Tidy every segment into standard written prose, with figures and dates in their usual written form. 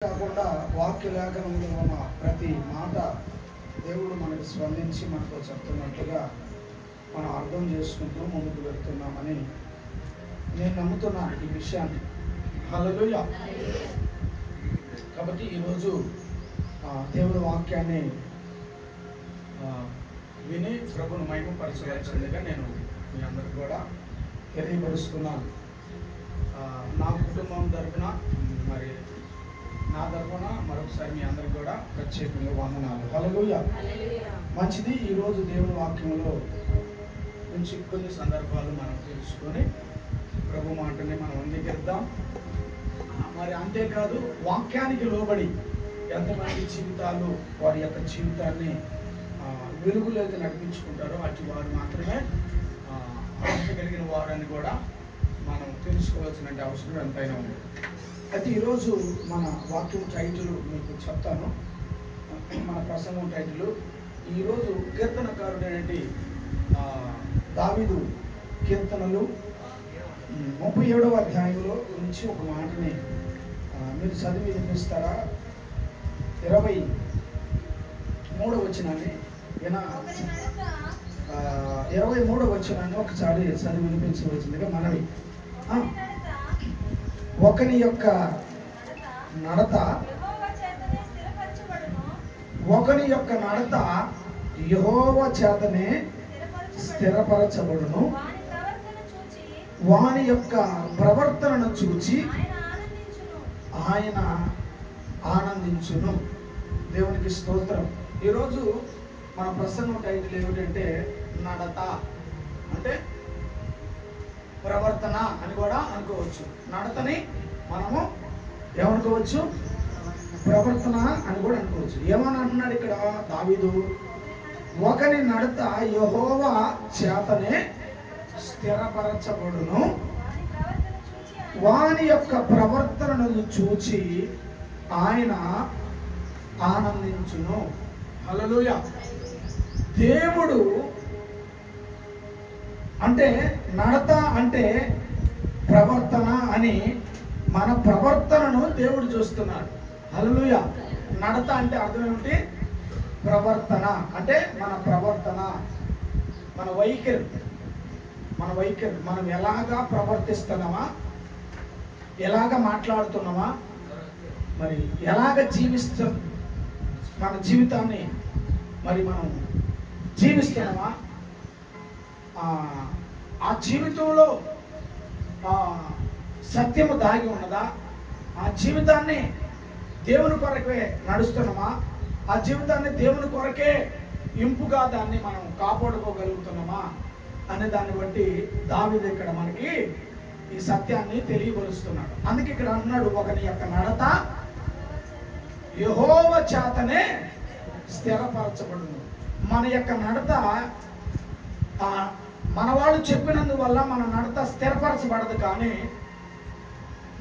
కాకుండా వాక్య లేఖనంలో ఉన్న ప్రతి మాట దేవుడు మనకు స్పందించి మనతో చెప్తున్నట్టుగా మనం అర్థం చేసుకుంటూ ముందుకు వెళ్తున్నామని నేను నమ్ముతున్నాను ఈ విషయాన్ని. హల్లెలూయా. కాబట్టి ఈరోజు దేవుడి వాక్యాన్ని విని ప్రభుని మహిమపరచవలసిందిగా నేను మీ అందరికి కూడా తెలియపరుస్తున్నాను. నా కుటుంబం తరపున మరి నా తరపున మరొకసారి మీ అందరికి కూడా ప్రత్యేకంగా వందనాలు. హల్లెలూయా. మంచిది. ఈరోజు దేవుని వాక్యంలో నుంచి కొన్ని సందర్భాలు మనం తెలుసుకొని ప్రభు మాటని మనం అంగీకరిద్దాం. మరి అంతేకాదు, వాక్యానికి లోబడి ఎంతమంది జీవితాలు వారి యొక్క జీవితాన్ని వెలుగులోకి నడిపించుకుంటారో అటు వారు మాత్రమే కలిగిన వారని కూడా మనం తెలుసుకోవాల్సిన అవసరం ఎంతైనా ఉంది. అయితే ఈరోజు మన వాక్యం టైటిల్ మీకు చెప్తాను. మన ప్రసంగం టైటిల్ ఈరోజు కీర్తనకారుడైనటువంటి దావీదు కీర్తనలు 37వ అధ్యాయంలో నుంచి ఒక మాటని మీరు చదివి వినిపిస్తారా? 23వ వచనాన్ని 23వ వచనాన్ని ఒకసారి చదివి వినిపించవలసిందిగా మనవి. ఒకని యొక్క నడత యెహోవా చేతనే స్థిరపరచబడును, వాని యొక్క ప్రవర్తనను చూచి ఆయన ఆనందించును. దేవునికి స్తోత్రం. ఈరోజు మన ప్రసంగం టైటిల్ ఏమిటంటే నడత అంటే ప్రవర్తన అని కూడా అనుకోవచ్చు. నడతని మనము ఏమనుకోవచ్చు? ప్రవర్తన అని కూడా అనుకోవచ్చు. ఏమని అంటున్నాడు ఇక్కడ దావీదు? ఒకని నడత యెహోవా చేతనే స్థిరపరచబడును, వాని యొక్క ప్రవర్తనను చూచి ఆయన ఆనందించును. హల్లెలూయా. దేవుడు అంటే నడత అంటే ప్రవర్తన అని మన ప్రవర్తనను దేవుడు చూస్తున్నాడు. హల్లెలూయా. నడత అంటే అర్థం ఏమిటి? ప్రవర్తన అంటే మన ప్రవర్తన, మన వైఖరి, మనం ఎలాగా ప్రవర్తిస్తున్నామా, ఎలాగ మాట్లాడుతున్నామా, మరి ఎలాగ మన జీవితాన్ని మరి మనం జీవిస్తున్నామా, ఆ జీవితంలో సత్యము దాగి ఉన్నదా, ఆ జీవితాన్ని దేవుని కొరకే నడుస్తున్నామా, ఆ జీవితాన్ని దేవుని కొరకే ఇంపుగా దాన్ని మనం కాపాడుకోగలుగుతున్నామా అనే దాన్ని బట్టి దావీదు ఇక్కడ మనకి ఈ సత్యాన్ని తెలియపరుస్తున్నాడు. అందుకే ఇక్కడ అన్నాడు, ఒకని యొక్క నడత యెహోవా చేతనే స్థిరపరచబడును. మన యొక్క నడత మనవాడు చెప్పినందువల్ల మన నడత స్థిరపరచబడదు, కానీ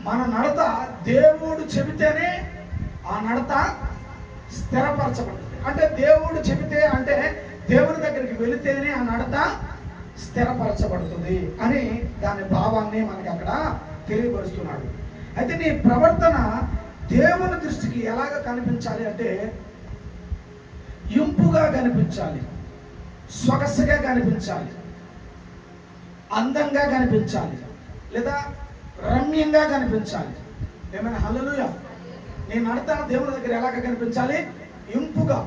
మన నడత దేవుడు చెబితేనే ఆ నడత స్థిరపరచబడుతుంది. అంటే దేవుడు చెబితే అంటే దేవుని దగ్గరికి వెళితేనే ఆ నడత స్థిరపరచబడుతుంది అని దాని భావాన్ని మనకి అక్కడ తెలియపరుస్తున్నాడు. అయితే నీ ప్రవర్తన దేవుని దృష్టికి ఎలాగ కనిపించాలి అంటే ఇంపుగా కనిపించాలి, సొగసుగా కనిపించాలి, అందంగా కనిపించాలి, లేదా రమ్యంగా కనిపించాలి. ఏమైనా? హల్లెలూయా. నేను నడత దేవుని దగ్గర ఎలాగ కనిపించాలి? ఇంపుగా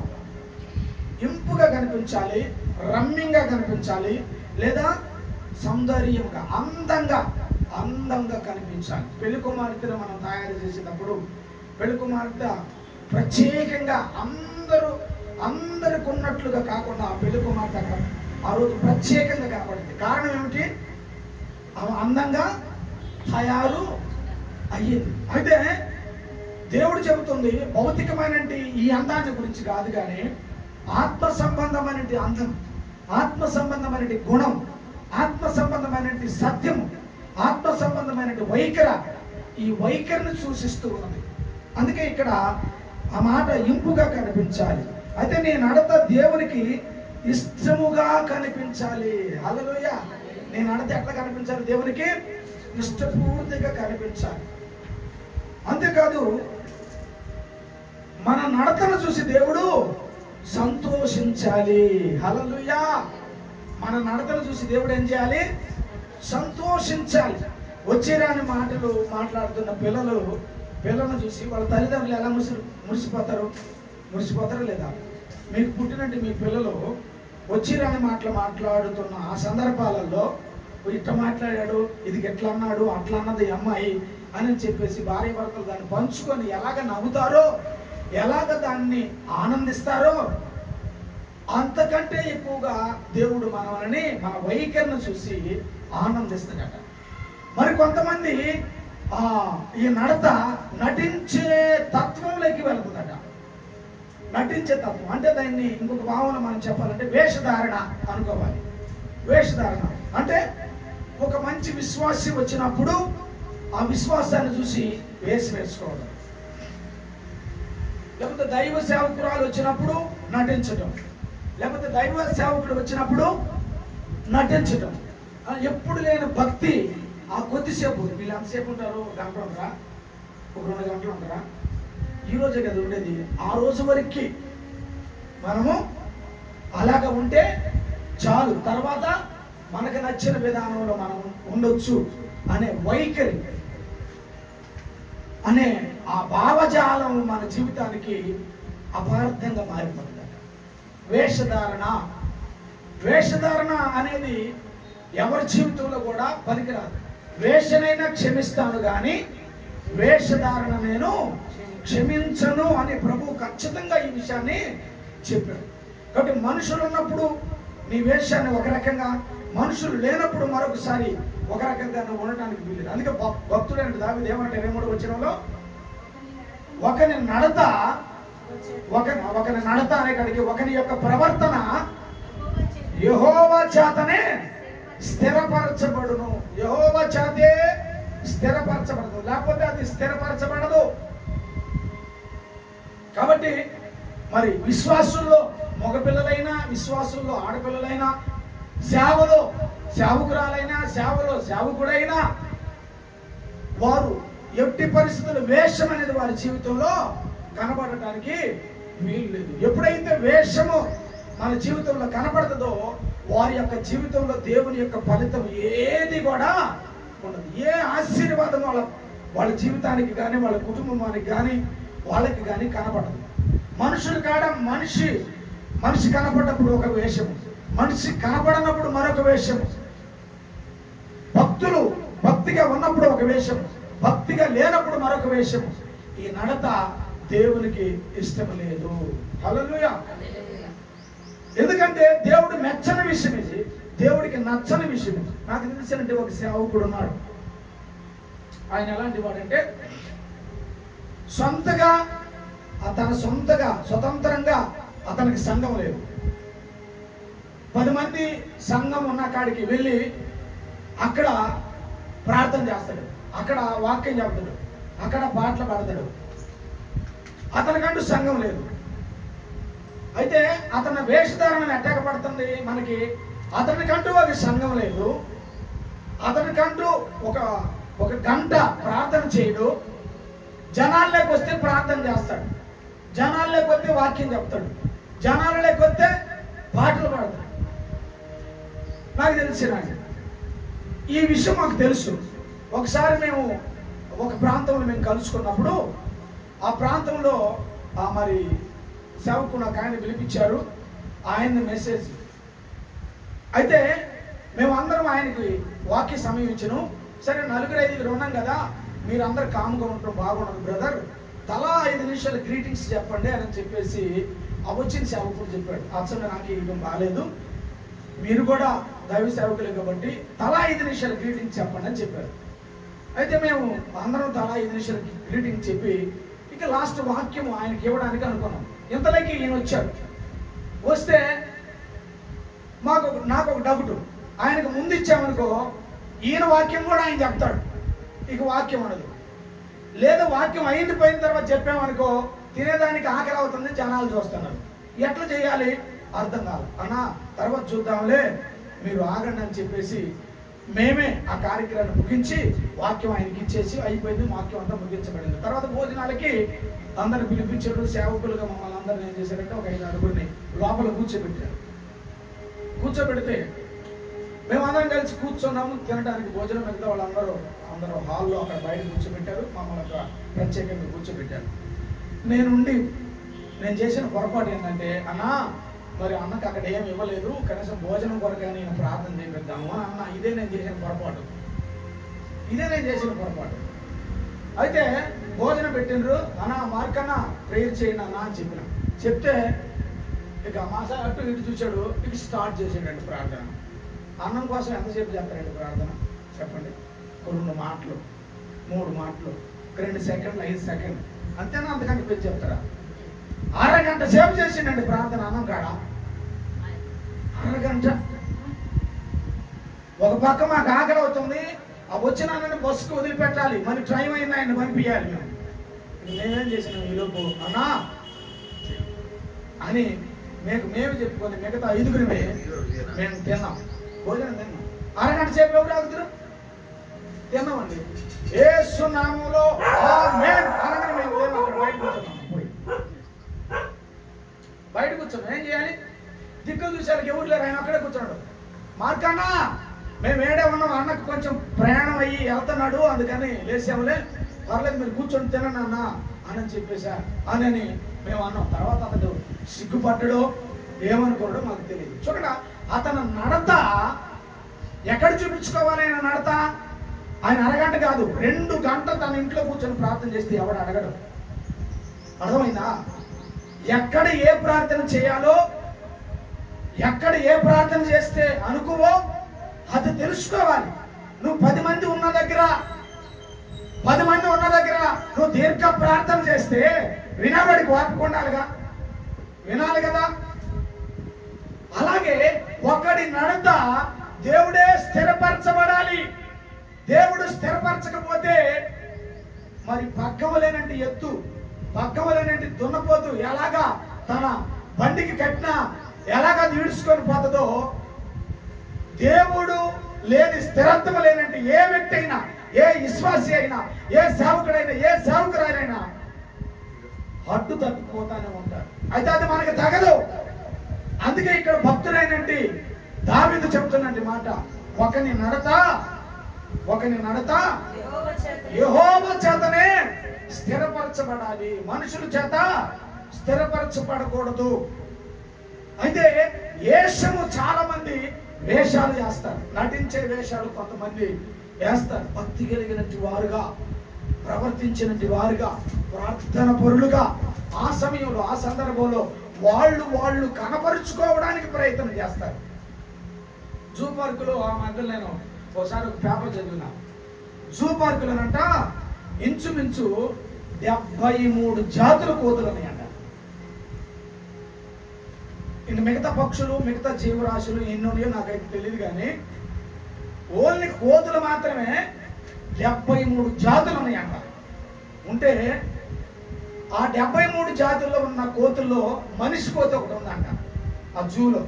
కనిపించాలి, రమ్యంగా కనిపించాలి, లేదా సౌందర్యంగా అందంగా కనిపించాలి. పెళ్లి కుమార్తెను మనం తయారు చేసేటప్పుడు పెళ్లి కుమార్తె ప్రత్యేకంగా అందరికి ఉన్నట్లుగా కాకుండా ఆ పెళ్లి కుమార్తె ఆ రోజు ప్రత్యేకంగా కనపడింది. కారణం ఏమిటి? ఆమె అందంగా తయారు అయ్యింది. అయితే దేవుడు చెబుతుంది భౌతికమైన ఈ అందాన్ని గురించి కాదు, కానీ ఆత్మ సంబంధమైన అందం, ఆత్మ సంబంధమైన గుణం, ఆత్మ సంబంధమైన సత్యము, ఆత్మ సంబంధమైన ఈ వైఖరిని సూచిస్తూ ఉన్నది. అందుకే ఇక్కడ ఆ మాట ఇంపుగా కనిపించాలి. అయితే నీ నడత దేవునికి ఇష్టముగా కనిపించాలి. హల్లెలూయా. నీ నడత ఎట్లా కనిపించాలి? దేవునికి ఇష్టపూర్తిగా కనిపించాలి. అంతేకాదు మన నడతను చూసి దేవుడు సంతోషించాలి. హల్లెలూయా. మన నడతను చూసి దేవుడు ఏం చేయాలి? సంతోషించాలి. వచ్చేరాని మాటలు మాట్లాడుతున్న పిల్లలను చూసి వాళ్ళ తల్లిదండ్రులు ఎలా మురిసిపోతారో లేదా? మీకు పుట్టినట్టు మీ పిల్లలు వచ్చిరాని మాటలు మాట్లాడుతున్న ఆ సందర్భాలలో ఇట్లా మాట్లాడాడు, ఇది ఎట్లా అన్నాడు, అట్లా అన్నది అమ్మాయి అని చెప్పేసి భార్య భర్తలు దాన్ని పంచుకొని ఎలాగ నవ్వుతారో, ఎలాగ దాన్ని ఆనందిస్తారో, అంతకంటే ఎక్కువగా దేవుడు మనల్ని మన వైఖరిని చూసి ఆనందిస్తాడట. మరి కొంతమంది ఈ నడత నటించే తత్వంలోకి వెళ్తుందట. నటించే తత్వం అంటే దాన్ని ఇంకొక భావన మనం చెప్పాలంటే వేషధారణ అనుకోవాలి. వేషధారణ అంటే ఒక మంచి విశ్వాసి వచ్చినప్పుడు ఆ విశ్వాసాన్ని చూసి వేసుకోవడం, లేకపోతే దైవ సేవకురాలు వచ్చినప్పుడు నటించడం, లేకపోతే దైవ సేవకుడు వచ్చినప్పుడు నటించడం. ఎప్పుడు లేని భక్తి ఆ కొద్దిసేపు, వీళ్ళు ఎంతసేపు ఉంటారు? గంట ఉంటారా? ఒక 2 గంటలు ఉంటారా? ఈ రోజే కదా ఉండేది. ఆ రోజు వరకు మనము అలాగ ఉంటే చాలు, తర్వాత మనకు నచ్చిన విధానంలో మనం ఉండొచ్చు అనే వైఖరి, అనే ఆ భావజాలం మన జీవితానికి అపార్థంగా మారిపోతుంది. వేషధారణ అనేది ఎవరి జీవితంలో కూడా పనికిరాదు. వేషనైనా క్షమిస్తాను కానీ వేషధారణ నేను క్షమించను అని ప్రభు ఖచ్చితంగా ఈ విషయాన్ని చెప్పాడు. కాబట్టి మనుషులు ఉన్నప్పుడు నీ వేషాన్ని ఒక రకంగా, మనుషులు లేనప్పుడు మరొకసారి ఒక రకంగా నువ్వు ఉండటానికి వీలు. అందుకే భక్తుడైన దావీదు ఏమంటే 23వ వచనంలో ఒకని నడత అనే కాడికి ఒకని యొక్క ప్రవర్తన యెహోవా చేతనే స్థిరపరచబడును. యెహోవా చేతే స్థిరపరచబడదు, లేకపోతే అది స్థిరపరచబడదు. కాబట్టి మరి విశ్వాసుల్లో మగపిల్లలైనా, విశ్వాసుల్లో ఆడపిల్లలైనా, సేవలో సేవకురాలైనా, సేవలో సేవకుడైనా వారు ఎట్టి పరిస్థితులు వేషం అనేది వారి జీవితంలో కనబడటానికి వీలు లేదు. ఎప్పుడైతే వేషము మన జీవితంలో కనబడుతుందో వారి యొక్క జీవితంలో దేవుని యొక్క ఫలితం ఏది కూడా ఉండదు. ఏ ఆశీర్వాదం వాళ్ళ జీవితానికి కానీ, వాళ్ళ కుటుంబానికి కానీ, వాళ్ళకి కానీ కనబడదు. మనుషులు కాడ మనిషి కనపడినప్పుడు ఒక వేషము, మనిషి కనపడనప్పుడు మరొక వేషము. భక్తులు భక్తిగా ఉన్నప్పుడు ఒక వేషము, భక్తిగా లేనప్పుడు మరొక వేషము. ఈ నడత దేవునికి ఇష్టం లేదు. హల్లెలూయా. ఎందుకంటే దేవుడు మెచ్చని విషయం ఇది, దేవుడికి నచ్చని విషయం ఇది. నాకు తెలిసినట్టు ఒక సేవకుడు ఉన్నాడు. ఆయన ఎలాంటి వాడంటే స్వతంత్రంగా అతనికి సంఘం లేదు. 10 మంది సంఘం ఉన్న కాడికి వెళ్ళి అక్కడ ప్రార్థన చేస్తాడు, అక్కడ వాక్యం చెప్తాడు, అక్కడ పాటలు పాడతాడు. అతనికంటూ సంఘం లేదు. అయితే అతని వేషధారణ ఎట్టకపడుతుంది మనకి. అతనికంటూ ఒక సంఘం లేదు, అతనికంటూ ఒక గంట ప్రార్థన చేయడు. జనాల్లోకి వస్తే ప్రార్థన చేస్తాడు, జనాల్లోకి వస్తే వాక్యం చెప్తాడు, జనాల్లోకి వస్తే పాటలు పాడతాడు. నాకు తెలిసిన ఈ విషయం మాకు తెలుసు. ఒకసారి మేము ఒక ప్రాంతంలో మేము కలుసుకున్నప్పుడు ఆ ప్రాంతంలో మరి సేవకుడు నాకు ఆయన పిలిపించారు, ఆయన మెసేజ్. అయితే మేము అందరం ఆయనకి వాక్య సమయం ఇచ్చాను. సరే 4-5 ఉన్నాం కదా, మీరు అందరు కామ్గా ఉండటం బాగుండదు బ్రదర్, తలా 5 నిమిషాలు గ్రీటింగ్స్ చెప్పండి అని చెప్పేసి వచ్చిన సేవకుడు చెప్పాడు. అసలు నాకు ఇవ్వడం బాగాలేదు, మీరు కూడా దైవ సేవకులే కాబట్టి తలా 5 నిమిషాలు గ్రీటింగ్స్ చెప్పండి అని చెప్పారు. అయితే మేము అందరం తలా 5 నిమిషాలు గ్రీటింగ్ చెప్పి ఇక లాస్ట్ వాక్యం ఆయనకి ఇవ్వడానికి అనుకున్నాం. ఇంతలోకి ఈయన వచ్చాడు. వస్తే నాకు ఒక డౌట్, ఆయనకు ముందు ఇచ్చామనుకో ఈయన వాక్యం కూడా ఆయన చెప్తాడు, ఇక వాక్యం ఉండదు. లేదా వాక్యం అయిపోయిన తర్వాత చెప్పామనుకో తినేదానికి ఆకలి అవుతుంది, జనాలు చూస్తున్నారు. ఎట్లా చేయాలి అర్థం కాదు. అన్నా తర్వాత చూద్దాంలే, మీరు ఆగండి అని చెప్పేసి మేమే ఆ కార్యక్రమాన్ని ముగించి వాక్యం ఆయనకి ఇచ్చేసి అయిపోయింది. వాక్యం అంతా ముగించబడింది. తర్వాత భోజనాలకి అందరిని పిలిపించాడు. సేవకులుగా మమ్మల్ని అందరిని ఏం చేశారంటే ఒక 5 ఆరుగురిని లోపల కూర్చోబెట్టారు. కూర్చోబెడితే మేమందరం కలిసి కూర్చున్నాము తినడానికి. భోజనం మిగతా వాళ్ళందరూ హాల్లో అక్కడ బయట కూర్చోబెట్టారు. మమ్మల్ని అక్కడ ప్రత్యేకంగా కూర్చోబెట్టారు. నేను చేసిన పొరపాటు ఏంటంటే, అన్నా మరి అన్నకు అక్కడ ఏమి ఇవ్వలేదు, కనీసం భోజనం కొరకే నేను ప్రార్థన చేపిద్దాము అని అన్న. ఇదే నేను చేసిన పొరపాటు. అయితే భోజనం పెట్టినరు. అన్న మార్కన్నా ప్రేయర్ చేయండి అన్న అని చెప్తే ఇక మాసా అటు ఇటు చూశాడు. ఇక స్టార్ట్ చేసాడండి ప్రార్థన. అన్నం కోసం ఎంతసేపు చేస్తారండి ప్రార్థన చెప్పండి? 2 మాటలు, 3 మాటలు, 2 సెకండ్లు, 5 సెకండ్లు అంతేనా? అంతకంటే పెద్ద చెప్తారా? అరగంట సేపు చేసిండండి ప్రార్థన అన్నం కాడ. అరగంట. ఒక పక్క మాకు ఆకలి అవుతుంది, ఆ వచ్చిన అన్నని బస్సుకు వదిలిపెట్టాలి, మరి టైం అయినా ఆయన పంపించాలి. మేమేం చేసినాం ఈలోపు అన్నా అని మేము చెప్పుకొని మిగతా 5గురి మేము తిన్నాం, భోజనం తిన్నాం. అరగంట సేపు ఎవరు ఆగుతారు? తిన్నామండి. యేసు నామములో ఆమేన్ అనగానే మేము అక్కడ బయట కూర్చోం. ఏం చేయాలి? దిక్కులు చూసారికి ఎవరు లేరు, ఆయన అక్కడే కూర్చున్నాడు. మార్కన్నా మేము ఏడే ఉన్నాం, అన్నకు కొంచెం ప్రయాణం అయ్యి వెళ్తున్నాడు, అందుకని లేసాములే, పర్లేదు మీరు కూర్చొని తినండి అన్న అని చెప్పేసా అని మేము అన్నాం. తర్వాత అతడు సిగ్గుపడ్డాడో ఏమనుకోడో మాకు తెలియదు. చూడగా అతను నడత ఎక్కడ చూపించుకోవాలి? ఆయన నడత ఆయన అరగంట కాదు 2 గంటలు తన ఇంట్లో కూర్చొని ప్రార్థన చేస్తే ఎవడు అడగడు. అర్థమైందా? ఎక్కడ ఏ ప్రార్థన చేయాలో, ఎక్కడ ఏ ప్రార్థన చేస్తే అనుకోవో అది తెలుసుకోవాలి. నువ్వు 10 మంది ఉన్న దగ్గర నువ్వు దీర్ఘ ప్రార్థన చేస్తే వినబడికి వాపుకుండాలిగా, వినాలి కదా. అలాగే ఒకడి నడత దేవుడే స్థిరపరచబడాలి. దేవుడు స్థిరపరచకపోతే మరి పక్కవలేనంటి ఎత్తు, పక్కవలేనంటి దున్నపోతు ఎలాగా తన బండికి కట్టినా ఎలాగా ఈడ్చుకొని పోతుందో, దేవుడు లేని స్థిరత్వం లేనంటే ఏ వ్యక్తి అయినా, ఏ విశ్వాసి అయినా, ఏ సేవకుడైనా, ఏ సేవకురాలైనా అడ్డు తప్పిపోతానే ఉంటారు. అయితే అది మనకి తగదు. అందుకే ఇక్కడ భక్తుడైనంటి దావీదు చెప్తున్నట్టు మాట, ఒకని నడత యెహోవా చేతనే స్థిరపరచబడాలి, మనుషుల చేత స్థిరపరచబడకూడదు. అయితే వేషము చాలా మంది వేషాలు చేస్తారు, నటించే వేషాలు కొంతమంది వేస్తారు. భక్తి కలిగినట్టు వారుగా, ప్రవర్తించినట్టు వారుగా, ప్రార్థన పరులుగా ఆ సమయంలో, ఆ సందర్భంలో వాళ్ళు కనపరుచుకోవడానికి ప్రయత్నం చేస్తారు. జూ పార్కులో ఆ మధ్యలో నేను ఒకసారి ఒక పేపర్ చదివినా. జూ పార్కులోనంట ఇంచుమించు 73 జాతుల కోతులు ఉన్నాయంట. ఇంక మిగతా పక్షులు, మిగతా జీవరాశులు ఎన్ని ఉన్నాయో నాకైతే తెలియదు, కానీ ఓన్లీ కోతులు మాత్రమే 73 జాతులు ఉన్నాయంట. ఉంటే ఆ 73 జాతుల్లో ఉన్న కోతుల్లో మనిషి కోతి ఒకటి ఉందంట. ఆ జూలో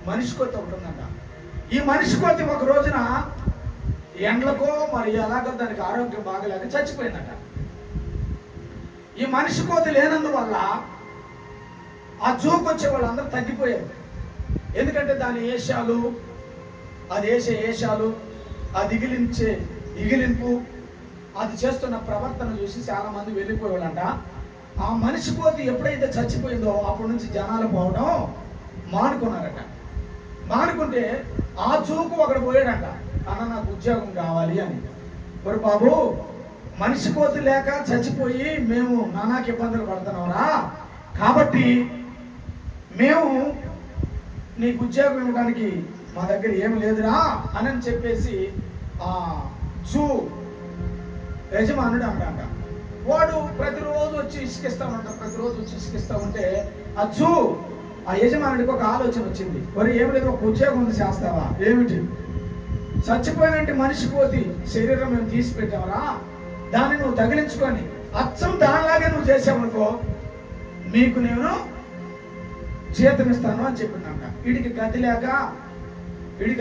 మనిషి కోతి ఒకటి ఉందంట. ఈ మనిషి కోతి ఒక రోజున ఎండ్లకో మరి ఎలాగో దానికి ఆరోగ్యం బాగలేక చచ్చిపోయిందట. ఈ మనిషి కోతి లేనందువల్ల ఆ జూకు వచ్చే వాళ్ళందరూ తగ్గిపోయారు. ఎందుకంటే దాని ఏషాలు, అది వేసే ఏషాలు, అది ఇగిలింపు, అది చేస్తున్న ప్రవర్తన చూసి చాలా మంది వెళ్ళిపోయేవాళ్ళంట. ఆ మనిషి కోతి ఎప్పుడైతే చచ్చిపోయిందో అప్పటి నుంచి జనాలు పోవడం మానుకున్నారట. మానుకుంటే ఆ జూకు ఒకడు పోయాడంట, అన్న నాకు ఉద్యోగం కావాలి అని. మరి బాబు, మనిషి కోతి లేక చచ్చిపోయి మేము నానాకి ఇబ్బందులు పడుతున్నావురా, కాబట్టి మేము నీకు ఉద్యోగం ఇవ్వడానికి మా దగ్గర ఏమి లేదురా అని చెప్పేసి ఆ జూ యజమానుడు అంట. వాడు ప్రతిరోజు వచ్చి ఇసుకిస్తా ఉంటే ఆ యజమానుడికి ఒక ఆలోచన వచ్చింది. మరి ఏమి లేదు, ఒక ఉద్యోగం ఉంది చేస్తావా? ఏమిటి? చచ్చిపోయినట్టు మనిషి కోతి శరీరం మేము తీసి పెట్టావరా, దాన్ని నువ్వు తగిలించుకొని అచ్చం దానిలాగే నువ్వు చేసావనుకో మీకు నేను జీతం ఇస్తాను అని చెప్పిందంట. వీడికి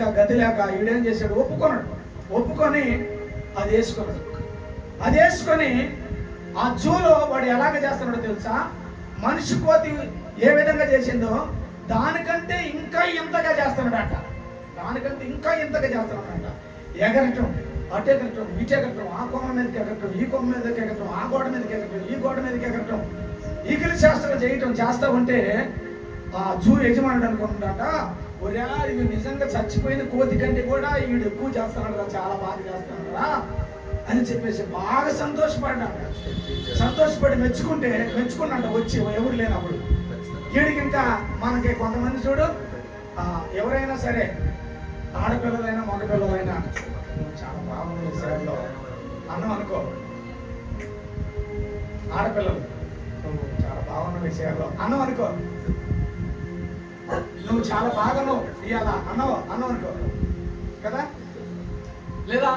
ఆ గతి లేక వీడేం చేశాడు, ఒప్పుకొని అది వేసుకొని ఆ జూలో వాడు ఎలాగ చేస్తున్నాడో తెలుసా? మనిషి కోతి ఏ విధంగా చేసిందో దానికంటే ఇంకా ఇంతగా చేస్తున్నాడట. దానికంటే ఇంకా ఇంతగా చేస్తున్నాడట. ఎగరటం, అటు ఎగరటం, ఇటు ఎగరటం, ఆ కొమ్మ మీదకి ఎగరటం, ఈ కొమ్మ మీదకి ఎగరటం, ఆ గోడ మీదకి ఎగరటం, ఈ గోడ మీదకి ఎగరటం, ఈగిలి శాస్త్రం చేస్తూ ఉంటే ఆ జూ యజమానుడు అనుకుంటాట, ఒరే ఇది నిజంగా చచ్చిపోయిన కోతి కంటే కూడా ఈడు ఎక్కువ చేస్తున్నాడు, చాలా బాగా చేస్తున్నాడా అని చెప్పేసి బాగా సంతోషపడి మెచ్చుకున్నాడ వచ్చి ఎవరు లేనప్పుడు. వీడికి ఇంకా మనకి కొంతమంది చూడు, ఎవరైనా సరే ఆడపిల్లలైనా మగపిల్లలైనా చాలా బాగుంది విషయాల్లో అన్నం అనుకో, ఆడపిల్లలు చాలా బాగున్న విషయాల్లో అన్నం అనుకో, నువ్వు చాలా బాగాను ఇవాళ అన్నం అనుకో కదా, లేదా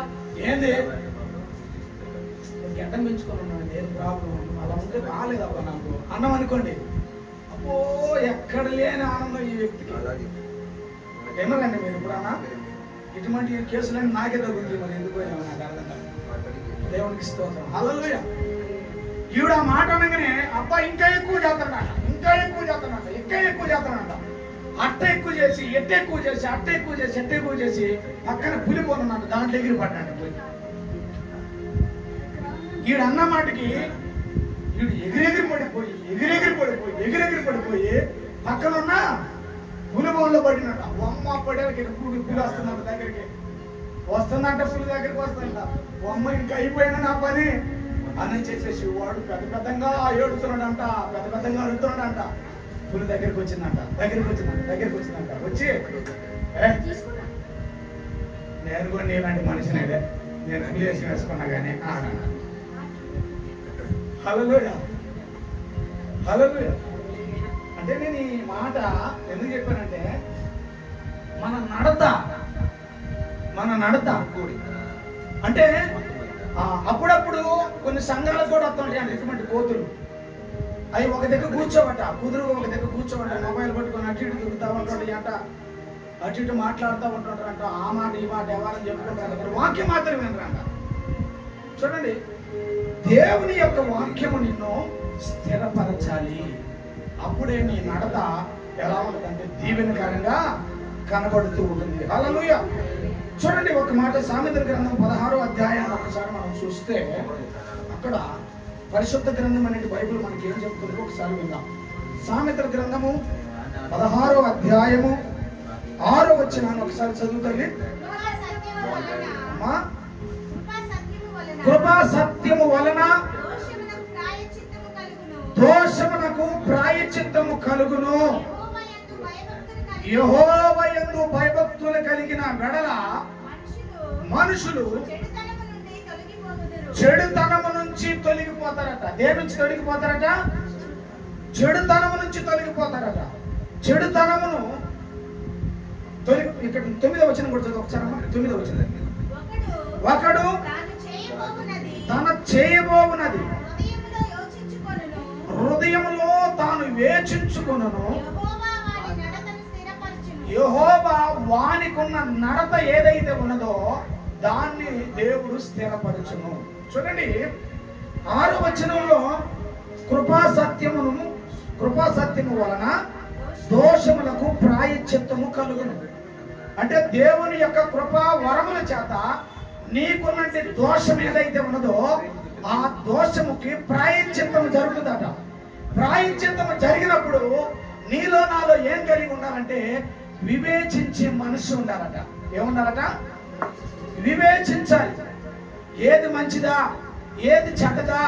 ఏంది గడ్డం పెంచుకున్నాను ఏం ప్రాబ్లం అలా ఉంటే బాగాలేదబ్బా నాకు అన్నం అనుకోండి, అబ్బో ఎక్కడ లేని ఆనందం ఈ వ్యక్తికి. ఏమరండి మీరు ఎప్పుడన్నా ఇటువంటి కేసులన్నీ నాకే తగ్గుతుంది, మరి ఎందుకు నాకు అర్థం కాదు. దేవునికి స్తోత్రం, హల్లెలూయా. ఈవిడ ఆ మాట అనగానే అబ్బా ఇంకా ఎక్కువ చేస్తాడట, ఇంకా ఎక్కువ చేస్తాడట, ఇంకా ఎక్కువ చేస్తాడట. అట్ట ఎక్కువ చేసి ఎట్ట ఎక్కువ చేసి అట్ట ఎక్కువ చేసి ఎట్ట ఎక్కువ చేసి పక్కన పులిపోతున్నాడు, దాంట్లో ఎగిరి పడ్డాడు పోయి. ఈడు అన్న మాటకి ఈడు ఎగిరెగిరి పడిపోయి పక్కన ఉన్న పులిబోన్లో పడినట్ట. అమ్మ పడేకి పులి వస్తుందంట, దగ్గరికి వస్తుందంట, పులి దగ్గరికి వస్తుందంట. అమ్మ ఇంకా అయిపోయినా నా పని అని చెప్పేసి వాడు పెద్దగా ఏడుతున్నాడంట, పెద్దగా అడుగుతున్నాడంట. పులి దగ్గరికి వచ్చిందంట వచ్చి నేను కూడా నీలాంటి మనిషినేదే, నేను పులి వేసి వేసుకున్నా కానీ హల్లెలూయా. అంటే నేను ఈ మాట ఎందుకు చెప్పానంటే మన నడత అంటే అప్పుడప్పుడు కొన్ని సంఘాలకు కూడా వస్తుంటాయి అంటే ఇటువంటి కోతులు. అవి ఒక దగ్గర కూర్చోబట్ట, కుదురు ఒక దగ్గర కూర్చోబట్ట, మొబైల్ పట్టుకొని అటు ఇటు తిరుగుతూ ఉంటాడు అంట, అటు ఇటు మాట్లాడుతూ ఉంటుంటారంట. ఆ మాట ఈ మాట ఎవరని చెప్పుకుంటారు, వాక్యం మాత్రం వినరంట. చూడండి, దేవుని యొక్క వాక్యము నిన్ను స్థిరపరచాలి. అప్పుడే నీ నడత ఎలా ఉంటుందంటే దీవెనకరంగా కనబడుతూ ఉంటుంది. హల్లెలూయా. చూడండి ఒక మాట, సామెతల గ్రంథం 16వ అధ్యాయాన్ని ఒకసారి మనం చూస్తే అక్కడ పరిశుద్ధ గ్రంథం అనేది బైబిల్ మనకి ఏం చెప్తుందో ఒకసారి విందాం. సామెతల గ్రంథము 16వ అధ్యాయము 6వ వచనాన్ని ఒకసారి చదువుతండి. కృపా సత్యము వలన దోషమునకు ప్రాయశ్చిత్తము కలుగును. యెహోవా యందు భయభక్తులు కలిగిన వెడల మనుషులు చెడుతనము నుంచి తొలగిపోతారట. దేని నుంచి తొలగిపోతారట? చెడుతనము నుంచి తొలగిపోతారట. చెడుతనమును ఇక్కడ 9వ వచనం కూడా చదువు ఒకసారి. 9వ వచనం, ఒకడు తన చేయబోవునది హృదయములో తాను వేచించుకొనును, యెహోవా వానికున్న నడత ఏదైతే ఉన్నదో దాన్ని దేవుడు స్థిరపరచును. చూడండి 6వ వచనంలో కృపా సత్యము వలన దోషములకు ప్రాయశ్చిత్తము కలుగును. అంటే దేవుని యొక్క కృపా వరముల చేత నీకున్నటి దోషం ఏదైతే ఉన్నదో ఆ దోషముకి ప్రాయశ్చిత్తము జరుగుతుందట. ప్రాయశ్చిత్తము జరిగినప్పుడు నీలో నాలో ఏం కలిగి ఉండాలంటే వివేచించే మనసు ఉండాలట. ఏముండాలట? వివేచించాలి. ఏది మంచిదా, ఏది చెడ్డదా,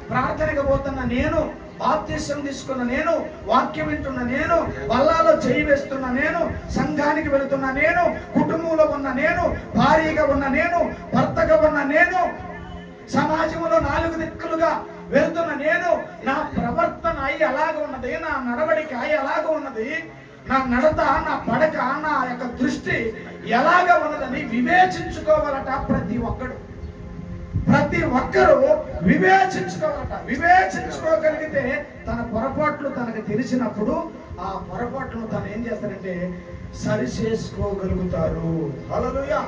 ప్రార్థనకు పోతున్న నేను, బాప్తిసం తీసుకున్న నేను, వాక్యం వింటున్న నేను, బల్లాలో చేయి వేస్తున్న నేను, సంఘానికి వెళుతున్న నేను, కుటుంబంలో ఉన్న నేను, భార్యగా ఉన్న నేను, భర్తగా ఉన్న నేను, సమాజంలో 4 దిక్కులుగా వెళ్తున్న నేను, నా ప్రవర్తన అయి అలాగ ఉన్నది, నా నడవడిక అయి అలాగ ఉన్నది, నా నడత, నా పడక, నా యొక్క దృష్టి ఎలాగ ఉన్నదని వివేచించుకోవాలట. ప్రతి ఒక్కరూ వివేచించుకోవాలట. వివేచించుకోగలిగితే తన పొరపాట్లు తనకు తెలిసినప్పుడు ఆ పొరపాట్లను తను ఏం చేస్తారంటే సరి చేసుకోగలుగుతారు. హల్లెలూయా.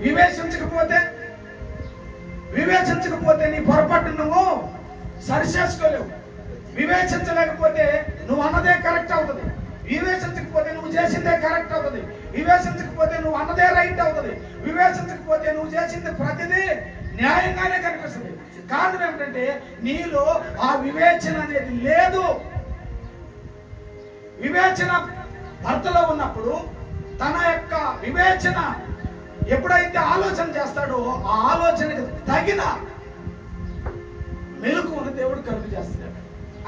వివేచించకపోతే వివేచించకపోతే నీ పొరపాటు నువ్వు సరిచేసుకోలేవు. వివేచించలేకపోతే నువ్వు అన్నదే కరెక్ట్ అవుతుంది. వివేచించకపోతే నువ్వు చేసిందే కరెక్ట్ అవుతుంది. వివేచించకపోతే నువ్వు అన్నదే రైట్ అవుతుంది. వివేచించకపోతే నువ్వు చేసింది ప్రతిదీ న్యాయంగానే కనిపిస్తుంది. కారణం ఏమిటంటే నీలో ఆ వివేచన అనేది లేదు. వివేచన భర్తలో ఉన్నప్పుడు తన యొక్క వివేచన ఎప్పుడైతే ఆలోచన చేస్తాడో ఆ ఆలోచనకి తగిన మెలకువను దేవుడు కలుగు చేస్తాడు.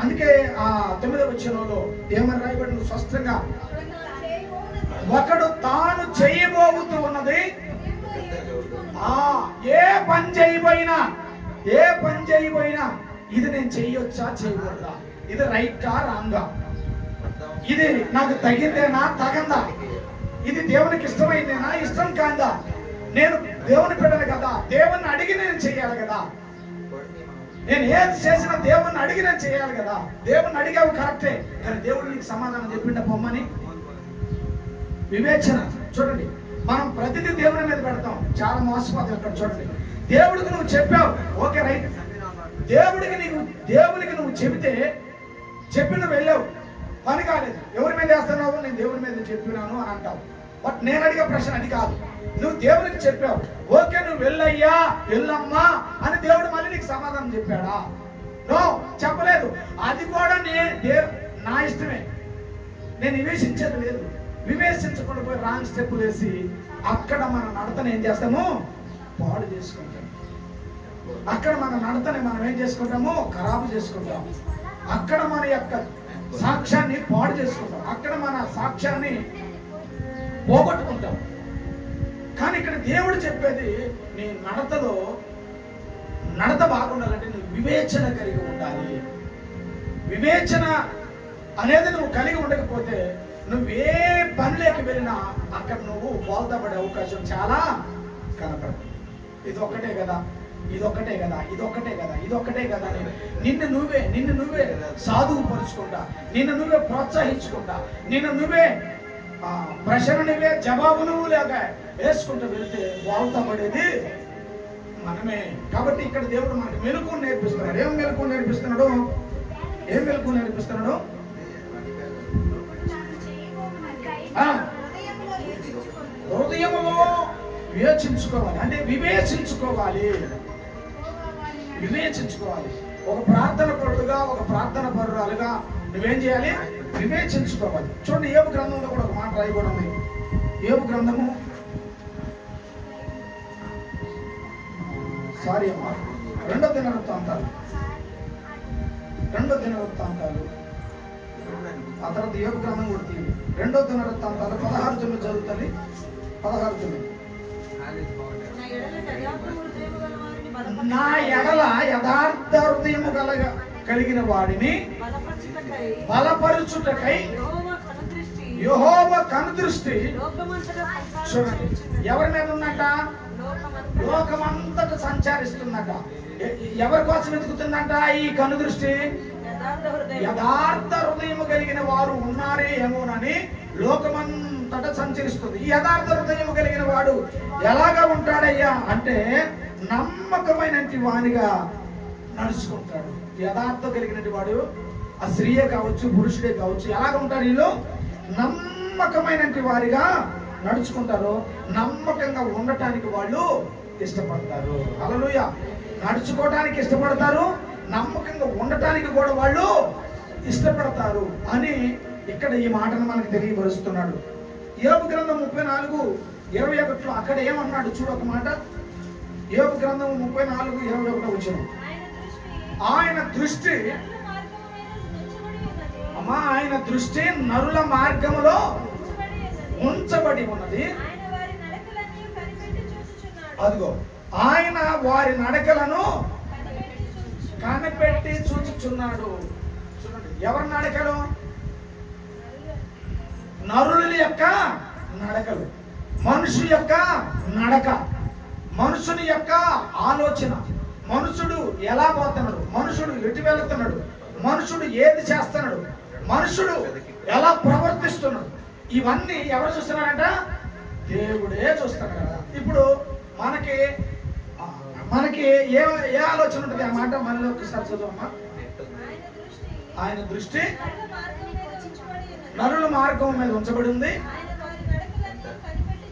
అందుకే ఆ 9వ వచనంలో ఏమని రాయబడింది స్పష్టంగా, ఒకడు తాను చేయబోతూ ఉన్నది ఏ పని చేయబోయినా ఇది నేను చెయ్యొచ్చా చేయకూడదా, ఇది రైటా రాంగా, ఇది నాకు తగిందేనా తగందా, ఇది దేవునికి ఇష్టమైందేనా ఇష్టం కాదా, నేను దేవుని బిడ్డను కదా, దేవుని అడిగి నేను చెయ్యాలి కదా, నేను ఏది చేసినా దేవుని అడిగి నేను చేయాలి కదా. దేవుని అడిగావు కరెక్టే, కానీ దేవుడు నీకు సమాధానం చెప్పిండ పొమ్మని. వివేచన చూడండి, మనం ప్రతిదీ దేవుని మీద పెడతాం, చాలా మోసపోతాం. ఇక్కడ చూడండి, దేవుడికి నువ్వు చెప్పావు ఓకే రైట్, దేవుడికి నువ్వు చెప్పిన వెళ్ళావు, పని కాలేదు, ఎవరి మీద వేస్తున్నావు, నేను దేవుడి మీద చెప్పినాను అని అంటావు. బట్ నేను అడిగే ప్రశ్న అది కాదు. నువ్వు దేవుడికి చెప్పావు ఓకే, నువ్వు వెళ్ళయ్యా వెళ్ళమ్మా అని దేవుడు మళ్ళీ నీకు సమాధానం చెప్పాడా? నో, చెప్పలేదు. అది కూడా నా ఇష్టమే, నేను వివేచించేది లేదు. వివేచించకుండా పోయి రాంగ్ స్టెప్ వేసి అక్కడ మన నడతను ఏం చేస్తాము, పాడు చేసుకుంటాం. అక్కడ మన నడతని మనం ఏం చేసుకుంటాము, ఖరాబు చేసుకుంటాం. అక్కడ మన యొక్క సాక్ష్యాన్ని పాడు చేసుకుంటాం. అక్కడ మన సాక్ష్యాన్ని పోగొట్టుకుంటాం. కానీ ఇక్కడ దేవుడు చెప్పేది, నీ నడత బాగుండాలంటే నువ్వు వివేచన కలిగి ఉండాలి. వివేచన అనేది నువ్వు కలిగి ఉండకపోతే నువ్వే పనిలోకి వెళ్ళినా అక్కడ నువ్వు బోల్తపడే అవకాశం చాలా కనపడుతుంది. ఇదొక్కటే కదా, ఇదొక్కటే కదా, ఇదొక్కటే కదా, ఇదొక్కటే కదా. నిన్ను నువ్వే సాధువుపరుచుకుంటా, నిన్ను నువ్వే ప్రోత్సహించుకుంటా, నిన్ను నువ్వే ప్రశ్న నువ్వే జవాబు నువ్వు లేక వేసుకుంటూ వెళ్తే బోల్తా పడేది మనమే. కాబట్టి ఇక్కడ దేవుడు మనకి మెలకువ నేర్పిస్తున్నాడు. ఏం మెలకువ నేర్పిస్తున్నాడు? హృదయములో వివేచించుకోవాలి. అంటే వివేచించుకోవాలి. ఒక ప్రార్థన పరుడుగా, ఒక ప్రార్థన పరురాలుగా నువ్వేం చేయాలి? వివేచించుకోవాలి. చూడండి, యోబు గ్రంథంలో కూడా ఒక మాట రాయబడి ఉంది. యోబు గ్రంథము రెండో దినవృత్తాంతాలు ఆ తర్వాత యోబు గ్రంథం కూడా తీయండి. 2వ దినవృత్తాంతాలు 16 చదువుతుంది. 16 నా ఎడల యథార్థ హృదయము కలిగిన వాడిని బలపరుచుటకై యెహోవా కనుదృష్టి చూడండి ఎవరి మీద ఉన్నట? లోకమంతటా సంచరిస్తున్నట. ఎవరి కోసం వెతుకుతుందంట ఈ కనుదృష్టి? యథార్థ హృదయము కలిగిన వారు ఉన్నారే ఏమోనని లోకమంతటా సంచరిస్తుంది. ఈ యథార్థ హృదయము కలిగిన వాడు ఎలాగా ఉంటాడయ్యా అంటే నమ్మకమైన వానిగా నడుచుకుంటాడు. యథార్థ కలిగినటువంటి వాడు ఆ స్త్రీయే కావచ్చు, పురుషుడే కావచ్చు, ఎలాగ ఉంటారు? వీళ్ళు నమ్మకమైన వారిగా నడుచుకుంటారు. నమ్మకంగా ఉండటానికి వాళ్ళు ఇష్టపడతారు. హల్లెలూయా. నడుచుకోవడానికి ఇష్టపడతారు, నమ్మకంగా ఉండటానికి కూడా వాళ్ళు ఇష్టపడతారు అని ఇక్కడ ఈ మాటను మనకు తెలియపరుస్తున్నాడు. యోబు గ్రంథం 34:21 అక్కడ ఏమన్నాడు చూడు ఒక మాట. యోబు గ్రంథం 34:21 వచ్చిన ఆయన దృష్టి నరుల మార్గములో ఉంచబడి ఉన్నది. అదిగో ఆయన వారి నడకలను కనిపెట్టి చూచుచున్నాడు. చూడండి, ఎవరి నడకలు? నరుల యొక్క నడకలు, మనుషుల యొక్క నడక, మనుషుని యొక్క ఆలోచన, మనుషుడు ఎలా పోతున్నాడు, మనుషుడు ఎటు వెళుతున్నాడు, మనుషుడు ఏది చేస్తున్నాడు, మనుషుడు ఎలా ప్రవర్తిస్తున్నాడు, ఇవన్నీ ఎవరు చూస్తున్నారంట? దేవుడే చూస్తున్నాడు కదా. ఇప్పుడు మనకి ఏ ఏ ఆలోచన ఉంటుంది? ఆ మాట మనలో ఒకసారి చదువమ్మా. ఆయన దృష్టి నరుల మార్గం మీద ఉంచబడి ఉంది.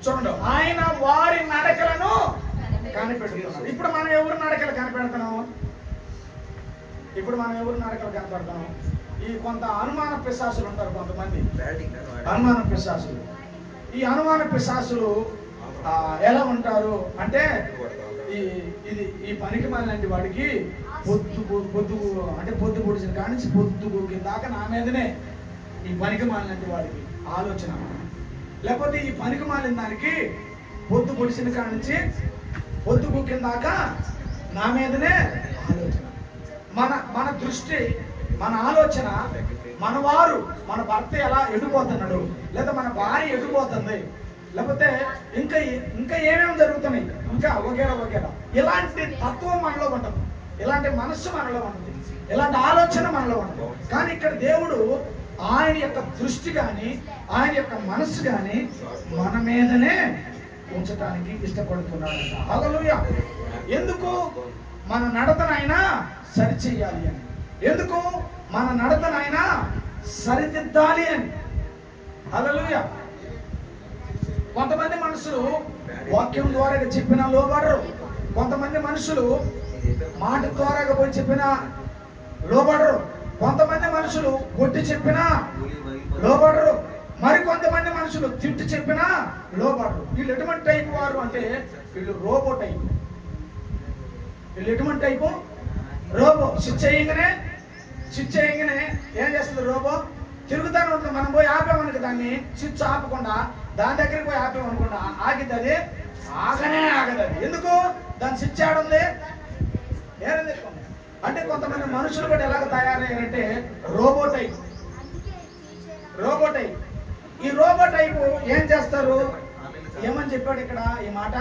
చూడండి, ఆయన వారి నడకలను కనిపెడుతున్నాడు. ఇప్పుడు మనం ఎవరు నడకలు కనిపెడతాం? ఇప్పుడు మనం ఎవరు నడకలు కనపడతాం? ఈ కొంత అనుమాన పిశాసులు ఉంటారు, కొంతమంది అనుమాన పిశాసులు. ఈ అనుమాన పిశాసులు ఎలా ఉంటారు అంటే, ఈ పనికి మాలిన వాడికి పొద్దు అంటే పొద్దు పొడిచిన కాడి నుంచి పొద్దు దాకా నా మీదనే ఈ పనికి మాలిన వాడికి ఆలోచన. లేకపోతే ఈ పనికి మాలిన దానికి పొద్దు పొడిచిన కాడి నుంచి పొద్దు గుక్కిన దాకా నా మీదనే ఆలోచన. మన దృష్టి, మన ఆలోచన, మన వారు, మన భర్త ఎలా ఎడిపోతున్నాడు, లేదా మన భార్య ఎడిపోతుంది, లేకపోతే ఇంకా ఏమేమి జరుగుతున్నాయి, ఇంకా వగేరా ఇలాంటి తత్వం మనలో ఉంటుంది, ఇలాంటి మనస్సు మనలో ఉంటుంది, ఇలాంటి ఆలోచన మనలో ఉంటుంది. కానీ ఇక్కడ దేవుడు ఆయన యొక్క దృష్టి కానీ ఆయన యొక్క మనస్సు కానీ మన మీదనే ఉంచడానికి ఇష్టపడుతున్నాడంట. హల్లెలూయా. ఎందుకు? మన నడతనైనా సరిచేయాలి అని. ఎందుకు? మన నడతనైనా సరిదిద్దాలి అని. హల్లెలూయా. కొంతమంది మనుషులు వాక్యం ద్వారా చెప్పినా లోబడరు. కొంతమంది మనుషులు మాట ద్వారా పోయి చెప్పినా లోబడరు. కొంతమంది మనుషులు కొట్టి చెప్పినా లోబడరు. మరి కొంతమంది మనుషులు తిట్టి చెప్పినా లోబడరు. వీళ్ళు ఎటువంటి టైప్ వారు అంటే, వీళ్ళు రోబో టైప్. వీళ్ళు ఎటువంటి టైపు? రోబో. స్విచ్ చేయగానే ఏం చేస్తుంది రోబో? తిరుగుతానే ఉంటుంది. మనం పోయి ఆపామనుకు దాన్ని, స్విచ్ ఆపకుండా దాని దగ్గరికి పోయి ఆపామనుకుండా ఆగిద్ది, అది ఆగనే ఆగదు. అది ఎందుకు? దాని స్విచ్ ఆడుంది ఏం తెచ్చుకోండి. అంటే కొంతమంది మనుషులు కూడా ఎలాగ తయారయ్యారంటే రోబో టైప్. ఈ రోబో టైపు ఏం చేస్తారు? ఏమని చెప్పాడు ఇక్కడ ఈ మాట?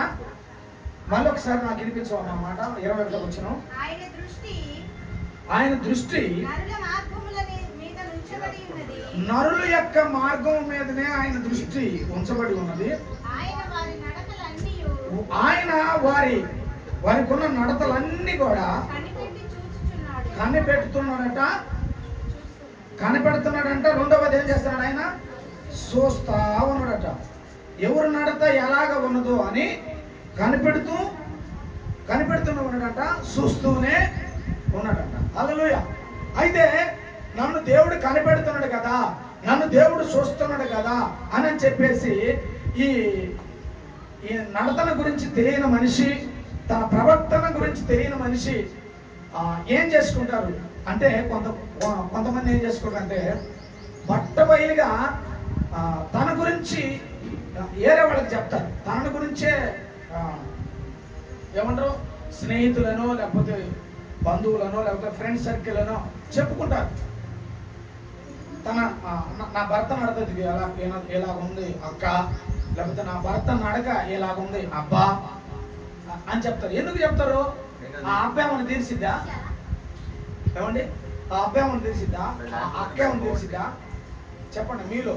మళ్ళీ ఒకసారి నాకు వినిపించు ఆ మాట. 21 వచ్చిన ఆయన దృష్టి నరుల యొక్క మార్గం మీదనే ఆయన దృష్టి ఉంచబడి ఉన్నది. ఆయన వారికి ఉన్న నడతలన్నీ కూడా కనిపెడుతున్నాడంట. రెండవది ఏం చేస్తున్నాడు? ఆయన చూస్తా ఉన్నాడట. ఎవరు నడత ఎలాగ ఉన్నదో అని కనిపెడుతూనే ఉన్నాడట, చూస్తూనే ఉన్నాడట. హల్లెలూయా. అయితే నన్ను దేవుడు కనిపెడుతున్నాడు కదా, నన్ను దేవుడు చూస్తున్నాడు కదా అని చెప్పేసి ఈ నడతన గురించి తెలియని మనిషి, తన ప్రవర్తన గురించి తెలియని మనిషి ఏం చేసుకుంటారు అంటే, కొంతమంది ఏం చేసుకుంటారు అంటే బట్టబయలుగా తన గురించి వేరే వాళ్ళకి చెప్తారు. తన గురించే ఏమంటారు, స్నేహితులను లేకపోతే బంధువులను లేకపోతే ఫ్రెండ్ సర్కిల్ను చెప్పుకుంటారు. నా భర్త నడతది ఎలాగుంది అక్క, లేకపోతే నా భర్త నడక ఎలాగుంది అబ్బా అని చెప్తారు. ఎందుకు చెప్తారు? ఆ అబ్బాయి ఏమన్నా తీర్చిద్దా? ఏమండి, ఆ అబ్బాయి ఏమన్నా తీర్చిద్దా? అక్క ఏమన్నా తీర్చిద్దా? చెప్పండి మీలో.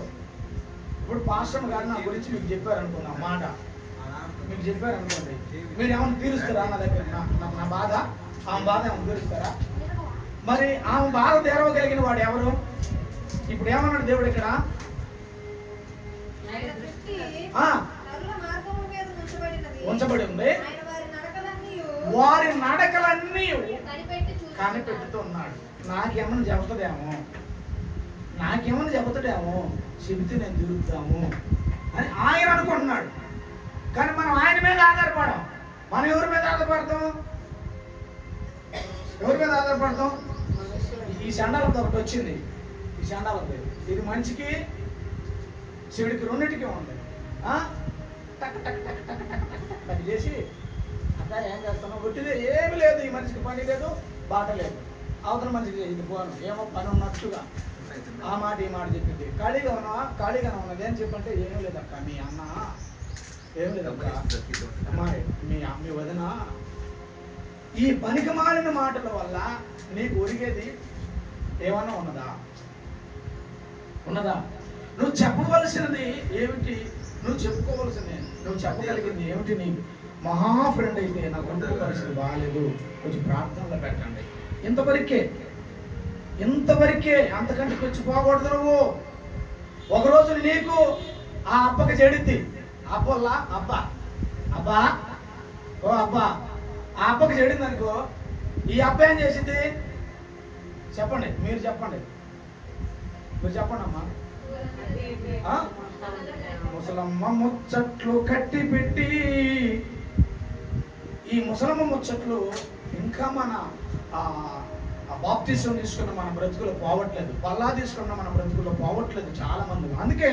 ఇప్పుడు పాస్టర్ గారు నా గురించి మీకు చెప్పారనుకోండి, ఆ మాట మీకు చెప్పారనుకోండి, మీరు ఏమన్నా తీరుస్తారా? నా దగ్గర నా బాధ, ఆమె బాధ ఏమన్నా తీరుస్తారా? మరి ఆమె బాధ తెరవగలిగిన వాడు ఎవరు? ఇప్పుడు ఏమన్నాడు దేవుడు ఇక్కడ? ఉంచబడి ఉంది. వారి నడకలన్నీ కనిపెట్టుతున్నాడు. నాకేమన్నా చెబుతాడేమో చెబితే నేను తిరుగుతాము అని ఆయన అనుకుంటున్నాడు. కానీ మనం ఆయన మీద ఆధారపడం. మనం ఎవరి మీద ఆధారపడతాం? ఈ చండాలతో ఒకటి వచ్చింది. ఈ చండాలతో ఇది మంచికి చెడుకి రెండింటికి ఉంది. టక్ టక్ టక్ టక్ టక్ టక్ టక్ చేసి అట్లా ఏం చేస్తాను? ఒట్టిదే ఏమి లేదు. ఈ మనిషికి పని లేదు, బాట లేదు. అవతల మనిషికి ఇది పోను ఏమో పని ఉన్నట్టుగా ఆ మాట ఈ మాట చెప్పింది. ఖాళీగానే ఉన్నది ఏం చెప్పంటే, ఏం లేదక్క మీ అన్న, ఏం లేదక్క మీ వదిన, ఈ పనికి మాలిన మాటల వల్ల నీకు ఒరిగేది ఏమన్నా ఉన్నదా? నువ్వు చెప్పవలసినది ఏమిటి? నువ్వు చెప్పుకోవలసింది, నువ్వు చెప్పగలిగింది ఏమిటి? మహా ఫ్రెండ్ అయితే నా కుటుంబ పరిస్థితి బాగాలేదు, కొంచెం ప్రార్థనలో పెట్టండి. ఇంతవరకే, అంతకంటే వచ్చి పోకూడదు. నువ్వు ఒకరోజు నీకు ఆ అబ్బకి చెడిద్ది. అబ్బోల్లా అబ్బా ఓ అబ్బా ఆ అబ్బకి చెడింది అనుకో, ఈ అబ్బ ఏం చేసింది చెప్పండి, మీరు చెప్పండి అమ్మా. ముసలమ్మ ముచ్చట్లు కట్టి పెట్టి, ఈ ముసలమ్మ ముచ్చట్లు ఇంకా మన బాప్తిసం తీసుకున్న మన బ్రతుకులో పోవట్లేదు, పల్లా తీసుకున్న మన బ్రతుకులో పోవట్లేదు చాలా మంది. అందుకే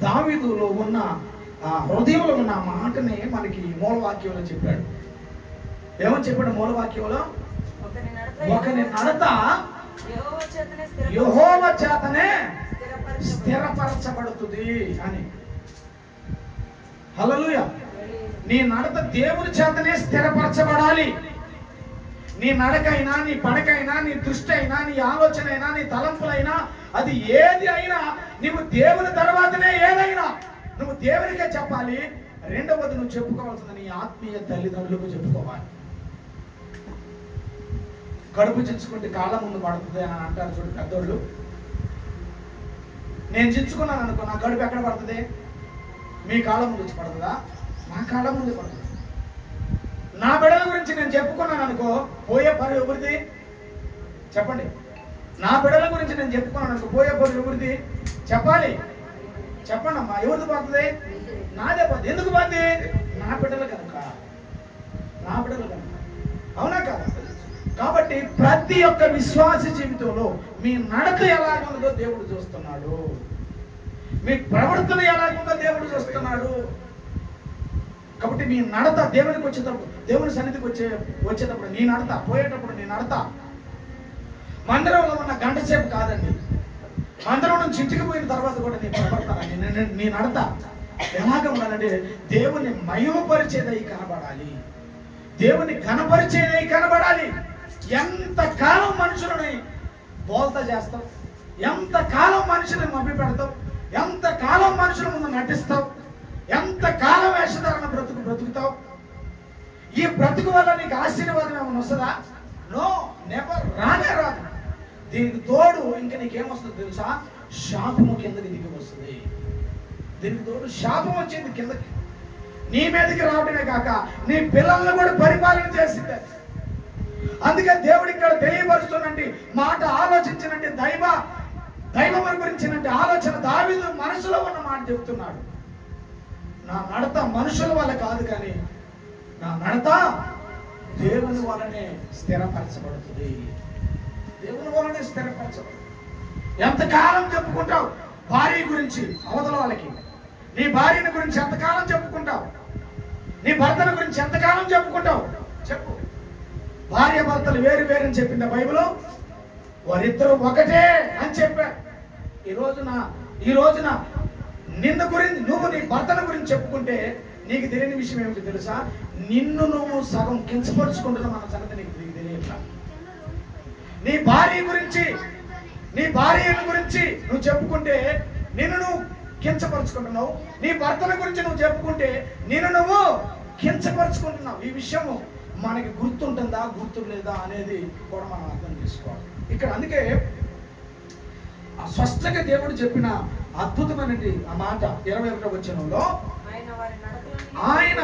దావీదులో ఉన్న హృదయంలో ఉన్న మాటని మనకి మూలవాక్యంలో చెప్పాడు. ఏమని చెప్పాడు మూలవాక్యంలో? ఒకని నడత యెహోవా చేతనే స్థిరపరచబడుతుంది అని. హల్లెలూయా. నీ నడత దేవుని చేతనే స్థిరపరచబడాలి. నీ నడకైనా, నీ పడకైనా, నీ దృష్టి అయినా, నీ ఆలోచన అయినా, నీ తలంపులైనా, అది ఏది అయినా నువ్వు దేవుని తర్వాతనే ఏదైనా నువ్వు దేవునికే చెప్పాలి. రెండవది నువ్వు చెప్పుకోవాల్సింది నీ ఆత్మీయ తల్లిదండ్రులకు చెప్పుకోవాలి. కడుపు చించుకుంటే కాళ్ళ ముందు పడుతుంది అని అంటారు చూడు పెద్దోళ్ళు. నేను చించుకున్నాను అనుకో, నా కడుపు ఎక్కడ పడుతుంది? మీ కాళ్ళ ముందు వచ్చి పడుతుందా? నా కాళ్ళ ముందు పడుతుంది. నా బిడ్డల గురించి నేను చెప్పుకున్నాను అనుకో, పోయే పని ఎవరిది చెప్పండి? నా బిడ్డల గురించి నేను చెప్పుకున్నాను అనుకో, పోయే పని ఎవరిది చెప్పాలి? చెప్పండి అమ్మా, ఎవరిది పడుతుంది? నాదే పడుతుంది. ఎందుకు పడుతుంది? నా బిడ్డలు కనుక. అవునా కదా? కాబట్టి ప్రతి ఒక్క విశ్వాస జీవితంలో మీ నడక ఎలాగుందో దేవుడు చూస్తున్నాడు, మీ ప్రవర్తన ఎలాగుందో దేవుడు చూస్తున్నాడు. కాబట్టి మీ నడత దేవునికి వచ్చేటప్పుడు, దేవుని సన్నిధికి వచ్చేటప్పుడు నీ నడత, పోయేటప్పుడు నీ నడత మందిరంలో ఉన్న గంట సేపు కాదండి. మందిరం నుంచి ఇంటికి పోయిన తర్వాత కూడా నీ ప్రవర్తన, నీ నడత ఎలాగ ఉండాలంటే దేవుని మహిమపరిచేదై కనబడాలి, దేవుని ఘనపరిచేదై కనబడాలి. ఎంతకాలం మనుషులని బోల్తా చేస్తావు, ఎంతకాలం మనుషులను మభ్య పెడతావు, ఎంతకాలం మనుషుల ముందు నటిస్తావు, ఎంతకాలం వేషధారణ బ్రతుకుతావు. ఈ బ్రతుకు వల్ల నీకు ఆశీర్వాదం ఏమైనా వస్తుందా? నో, నెవర్, రానే రాదు. దీనికి తోడు ఇంకా నీకేమొస్తుంది తెలుసా? శాపము కిందకి దిగి వస్తుంది. దీనికి తోడు శాపం వచ్చింది కిందకి, నీ మీదకి రావడమే కాక నీ పిల్లలను కూడా పరిపాలన చేసింది. అందుకే దేవుడు ఇక్కడ తెలియపరుస్తున్నట్టు మాట ఆలోచించినట్టు దైవం గురించినట్టు ఆలోచన దావీదు మనసులో ఉన్న మాట చెప్తున్నాడు. నా నడత మనుషుల వల్ల కాదు, కానీ నా నడత దేవుని వల్లనే స్థిరపరచబడుతుంది. దేవుని వల్లనే స్థిరపరచబడుతుంది. ఎంతకాలం చెప్పుకుంటావు భార్య గురించి అవతల వాళ్ళకి? నీ భార్యని గురించి ఎంతకాలం చెప్పుకుంటావు? నీ భర్తల గురించి ఎంతకాలం చెప్పుకుంటావు? చెప్పు. భార్య భర్తలు వేరు వేరని చెప్పింది బైబిల్. వారిద్దరూ ఒకటే అని చెప్పారు. ఈ రోజున నిన్ను గురించి, నువ్వు నీ భర్తల గురించి చెప్పుకుంటే నీకు తెలియని విషయం ఏమిటి తెలుసా? నిన్ను నువ్వు సగం కించపరుచుకుంటున్నావు అన్న సంగతి నీకు తెలియట్లా. నీ భార్యను గురించి నువ్వు చెప్పుకుంటే నిన్ను నువ్వు కించపరుచుకుంటున్నావు. నీ భర్తల గురించి నువ్వు చెప్పుకుంటే నిన్ను నువ్వు కించపరుచుకుంటున్నావు. ఈ విషయము మనకి గుర్తుంటుందా గుర్తులేదా అనేది కూడా మనం అర్థం చేసుకోవాలి ఇక్కడ. అందుకే స్పష్టంగా దేవుడు చెప్పిన అద్భుతమైనది ఆ మాట 21వ వచనంలో, ఆయన 34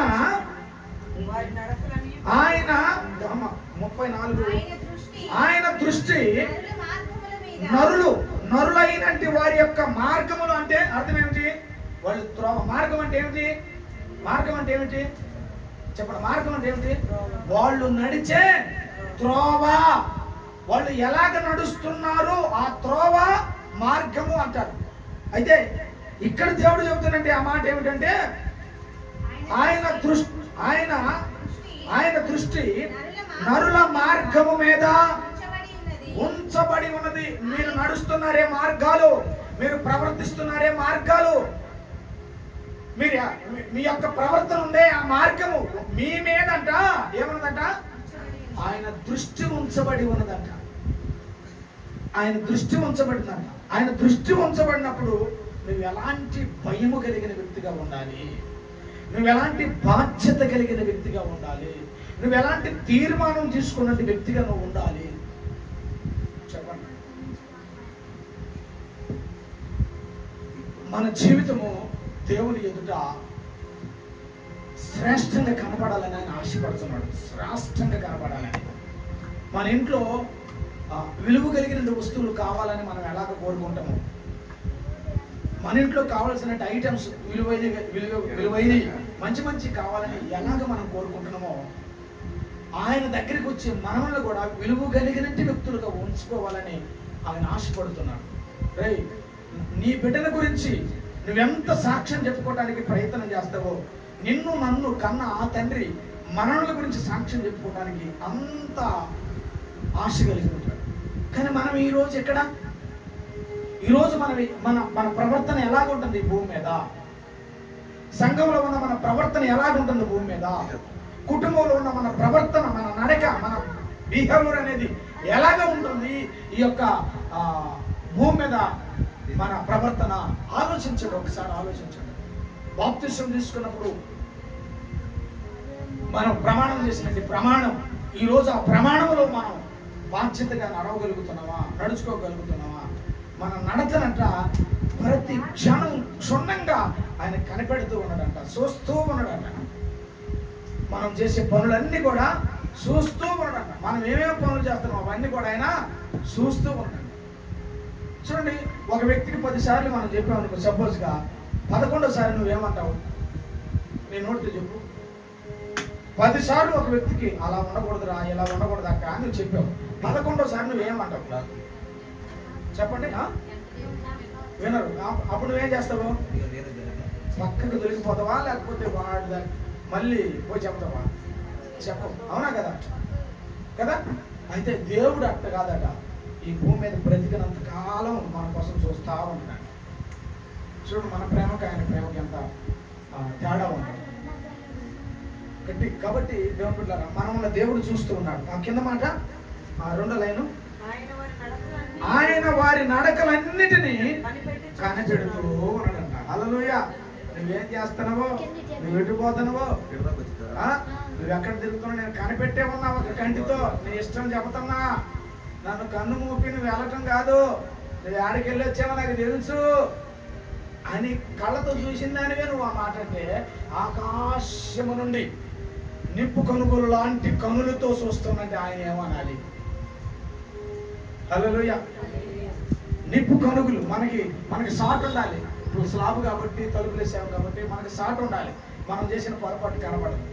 ఆయన దృష్టి నరులైనటి వారి యొక్క మార్గములు. అంటే అర్థం ఏమిటి? వాళ్ళు మార్గం అంటే ఏమిటి? చెప్పండి. మార్గం అంటే ఏమిటి? వాళ్ళు నడిచే త్రోవ, వాళ్ళు ఎలాగ నడుస్తున్నారు ఆ త్రోవ మార్గము అంటారు. అయితే ఇక్కడ దేవుడు చెబుతున్నట్టు ఆ మాట ఏమిటంటే ఆయన దృష్టి నరుల మార్గము మీద ఉంచబడి ఉన్నది. మీరు నడుస్తున్నారే మార్గాలు, మీరు ప్రవర్తిస్తున్నారే మార్గాలు, మీ యొక్క ప్రవర్తన ఉండే ఆ మార్గము మీ మీదంట ఏమన్నదంట? ఆయన దృష్టి ఉంచబడి ఉన్నదంట. ఆయన దృష్టి ఉంచబడిందంట. ఆయన దృష్టి ఉంచబడినప్పుడు నువ్వు ఎలాంటి భయము కలిగిన వ్యక్తిగా ఉండాలి? నువ్వు ఎలాంటి బాధ్యత కలిగిన వ్యక్తిగా ఉండాలి, నువ్వు ఎలాంటి తీర్మానం తీసుకున్న వ్యక్తిగా నువ్వు ఉండాలి చెప్పండి. మన జీవితము దేవుని ఎదుట శ్రేష్టంగా కనపడాలని ఆయన ఆశపడుతున్నాడు. శ్రేష్టంగా కనపడాలని. మన ఇంట్లో విలువ కలిగిన వస్తువులు కావాలని మనం ఎలాగ కోరుకుంటాము, మన ఇంట్లో కావాల్సిన ఐటమ్స్ విలువైనవి మంచి మంచి కావాలని ఎలాగ మనం కోరుకుంటున్నామో, ఆయన దగ్గరికి వచ్చి మనల్ని కూడా విలువ కలిగిన వ్యక్తులుగా ఉంచుకోవాలని ఆయన ఆశపడుతున్నాడు. రే, నీ బిడ్డల గురించి నువ్వెంత సాక్ష్యం చెప్పుకోవడానికి ప్రయత్నం చేస్తావో, నిన్ను నన్ను కన్న ఆ తండ్రి మనల గురించి సాక్ష్యం చెప్పుకోవడానికి అంత ఆశ కలిగి ఉంటాడు. కానీ మనం ఈరోజు ఎక్కడ, ఈరోజు మన ప్రవర్తన ఎలాగుంటుంది భూమి మీద, సంఘంలో ఉన్న మన ప్రవర్తన ఎలాగుంటుంది భూమి మీద, కుటుంబంలో ఉన్న మన ప్రవర్తన, మన నడక, మన బిహేవియర్ అనేది ఎలాగ ఉంటుంది ఈ యొక్క భూమి మీద మన ప్రవర్తన ఆలోచించండి. ఒకసారి ఆలోచించండి. బాప్తిసం తీసుకున్నప్పుడు మనం ప్రమాణం చేసినట్టు ప్రమాణం, ఈరోజు ఆ ప్రమాణంలో మనం బాధ్యతగా నడవగలుగుతున్నామా, నడుచుకోగలుగుతున్నామా? మన నడతనంట ప్రతి క్షణం క్షుణ్ణంగా ఆయన కనిపెడుతూ ఉన్నాడంట, చూస్తూ ఉన్నాడంట. మనం చేసే పనులన్నీ కూడా చూస్తూ ఉన్నాడంట. మనం ఏమేమి పనులు చేస్తున్నాం అవన్నీ కూడా ఆయన చూస్తూ ఉన్నాడు. చూడండి, ఒక వ్యక్తికి 10 సార్లు మనం చెప్పామనుకో, సపోజ్గా 11వ సారి నువ్వేమంటావు? నీ నోటితో చెప్పు. 10 సార్లు ఒక వ్యక్తికి అలా ఉండకూడదురా, ఇలా ఉండకూడదు అక్క అని నువ్వు చెప్పావు. 11వ సారి నువ్వేమంటావు చెప్పండి? వినరు. అప్పుడు నువ్వేం చేస్తావు? పక్కకు దొరికిపోతావా, లేకపోతే వాడు మళ్ళీ పోయి చెప్తావా? చెప్పవు. అవునా కదా? కదా? అయితే దేవుడు అట్ట కాదట. ఈ భూమి మీద బ్రతికినంత కాలం మన కోసం చూస్తూ ఉంటాడు. చూడు, మన ప్రేమకి ఆయన ప్రేమకి ఎంత తేడా ఉంటుంది కాబట్టి దేవుని బిడ్డలారా, మనల్ని దేవుడు చూస్తూ ఉన్నాడు. ఆ కింద మాట, ఆ 2వ లైను, ఆయన వారి నడకలన్నిటినీ కనిపెడుతూ ఉన్నాడంట. హల్లెలూయా. నువ్వేం చేస్తున్నావో, నువ్వు ఎటుపోతున్నావో, నువ్వు ఎక్కడ తిరుగుతున్నావు, నేను కనిపెట్టే ఉన్నా ఒక కంటితో. నీ ఇష్టం చెబుతున్నా, నన్ను కన్ను మూపి నువ్వు వెళ్ళటం కాదు, నువ్వు ఆడికి వెళ్ళి వచ్చావో నాకు తెలుసు అని కళ్ళతో చూసిన దానివే నువ్వు ఆ మాట అంటే, ఆకాశము నుండి నిప్పు కనుగోలు లాంటి కనులతో చూస్తున్నట్టు ఆయన ఏమనాలి? హల్లెలూయా. నిప్పు కనుగులు మనకి సాట్ ఉండాలి. ఇప్పుడు స్లాబ్ కాబట్టి, తలుపులు వేసాము కాబట్టి మనకి సాట్ ఉండాలి. మనం చేసిన పొరపాటు కనపడదు.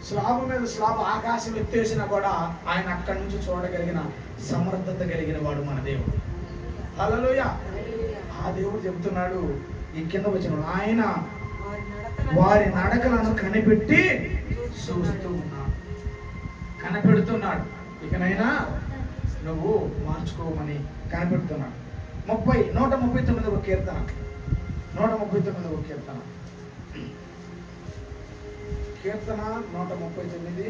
స్లాబ్ మీద స్లాబ్ ఆకాశం ఎత్తేసినా కూడా ఆయన అక్కడి నుంచి చూడగలిగిన సమర్థత కలిగిన వాడు మన దేవుడు. హల్లెలూయా. ఆ దేవుడు చెప్తున్నాడు ఈ కింద వచ్చిన, ఆయన వారి నడకలను కనిపెట్టి చూస్తూ ఉన్నాడు, కనిపెడుతున్నాడు. ఇకనైనా నువ్వు మార్చుకోమని కనిపెడుతున్నాడు. 139వ కీర్తన, 139వ కీర్తన, కీర్తన 139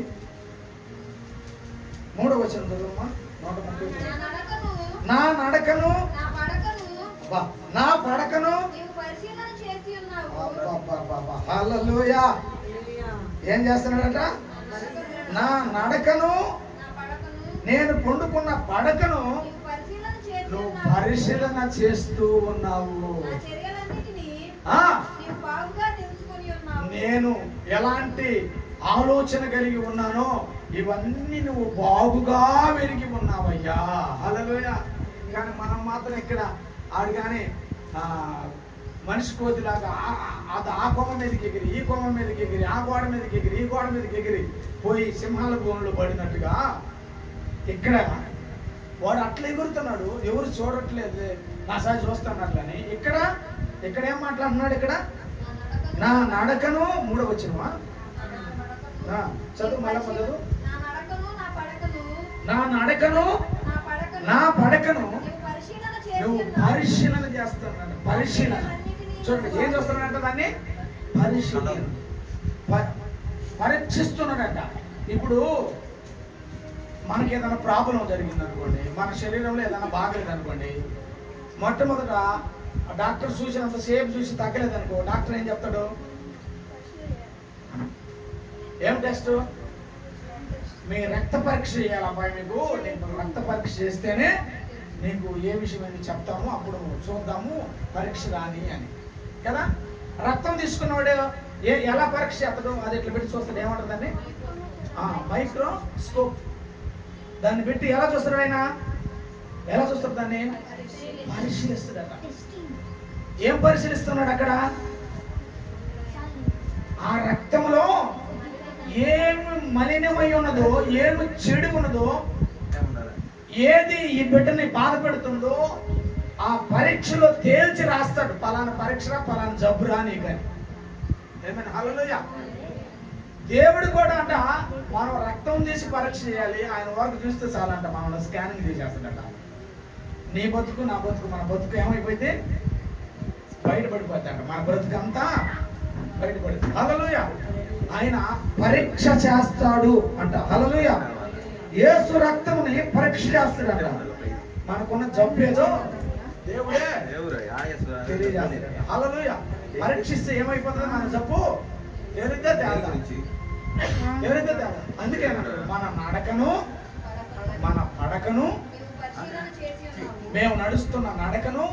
3వ వచనం చదువమ్మా. 139. నా నడకను నా పడకను హల్లెలూయా. ఏం చేస్తున్నాడట? నా నడకను, నేను పండుకున్న పడకను నువ్వు పరిశీలన చేస్తూ ఉన్నావు. నేను ఎలాంటి ఆలోచన కలిగి ఉన్నానో ఇవన్నీ నువ్వు బాగుగా వెలిగి ఉన్నావయ్యా. హల్లెలూయా. కానీ మనం మాత్రం ఇక్కడ ఆడు కానీ మనిషి కోతిలాగా అది ఆ కొమ్మ మీదకి ఎగిరి, ఈ కొమ్మ మీదకి ఎగిరి, ఆ గోడ మీదకి ఎగిరి, ఈ గోడ మీదకి ఎగిరి పోయి సింహాల భూములు పడినట్టుగా ఇక్కడ వాడు అట్లా ఎగురుతున్నాడు. ఎవరు చూడట్లేదు, నా సారి చూస్తాను అట్లని. ఇక్కడ ఏం మాట్లాడుతున్నాడు? ఇక్కడ నా నడకను 3వ వచనమా? చదువు మళ్ళా చదువు. నా నడకను నా పడకను నువ్వు పరిశీలన చేస్తున్నాడు. పరిశీలన చూడండి, ఏం చేస్తున్నాడంట? దాన్ని పరిశీలన, పరీక్షిస్తున్నాడంట. ఇప్పుడు మనకి ఏదైనా ప్రాబ్లం జరిగింది అనుకోండి, మన శరీరంలో ఏదైనా బాగలేదు అనుకోండి, మొట్టమొదట డాక్టర్ చూసినంతసేపు చూసి తగ్గలేదు అనుకో, డాక్టర్ ఏం చెప్తాడు? ఏం టెస్ట్? మీ రక్త పరీక్ష చేయాలి అబ్బాయి. నీకు రక్త పరీక్ష చేస్తేనే నీకు ఏ విషయం అని చెప్తాము, అప్పుడు చూద్దాము పరీక్ష రాని అని కదా. రక్తం తీసుకున్నవాడు ఎలా పరీక్ష చేస్తాడు? అది ఇట్లా పెట్టి చూస్తాడు, ఏమంటారు దాన్ని? మైక్రోస్కోప్. దాన్ని పెట్టి ఎలా చూస్తాడు ఆయన? ఎలా చూస్తాడు దాన్ని? పరిశీలిస్తాడట. ఏం పరిశీలిస్తున్నాడు అక్కడ? ఆ రక్తంలో ఏమి మలినమై ఉన్నదో, ఏమి చెడు ఉన్నదో, ఏది ఈ బిడ్డని బాధ పెడుతుందో ఆ పరీక్షలో తేల్చి రాస్తాడు. పలానా పరీక్ష, పలానా జబ్బురా నీకని. ఏమైనా హల్లెలూయా. దేవుడు కూడా అంట మనం రక్తం తీసి పరీక్ష చేయాలి, ఆయన వరకు చూస్తే చాలంట మనం స్కానింగ్ చేసేస్తాడట. నీ బతుకు నా బతుకు మన బతుకు ఏమైపోతే బయటపడిపోద్ది అంట. మన బ్రతుకు అంతా బయటపడుతుంది. హల్లెలూయా. ఆయన పరీక్ష చేస్తాడు అంట. హల్లెలూయా. యేసు రక్తముని పరీక్ష చేస్తాడంట. మనకున్న జబ్బు ఏదో దేవుడే తెలియజేస్తాడు. హల్లెలూయా. పరీక్షిస్తే ఏమైపోతుంది? మన జబ్బు ఎవరిద్దా తేడా, ఎవరిద్దా తేడా. అందుకే మన నడకను, మన పడకను, మేము నడుస్తున్న నడకను,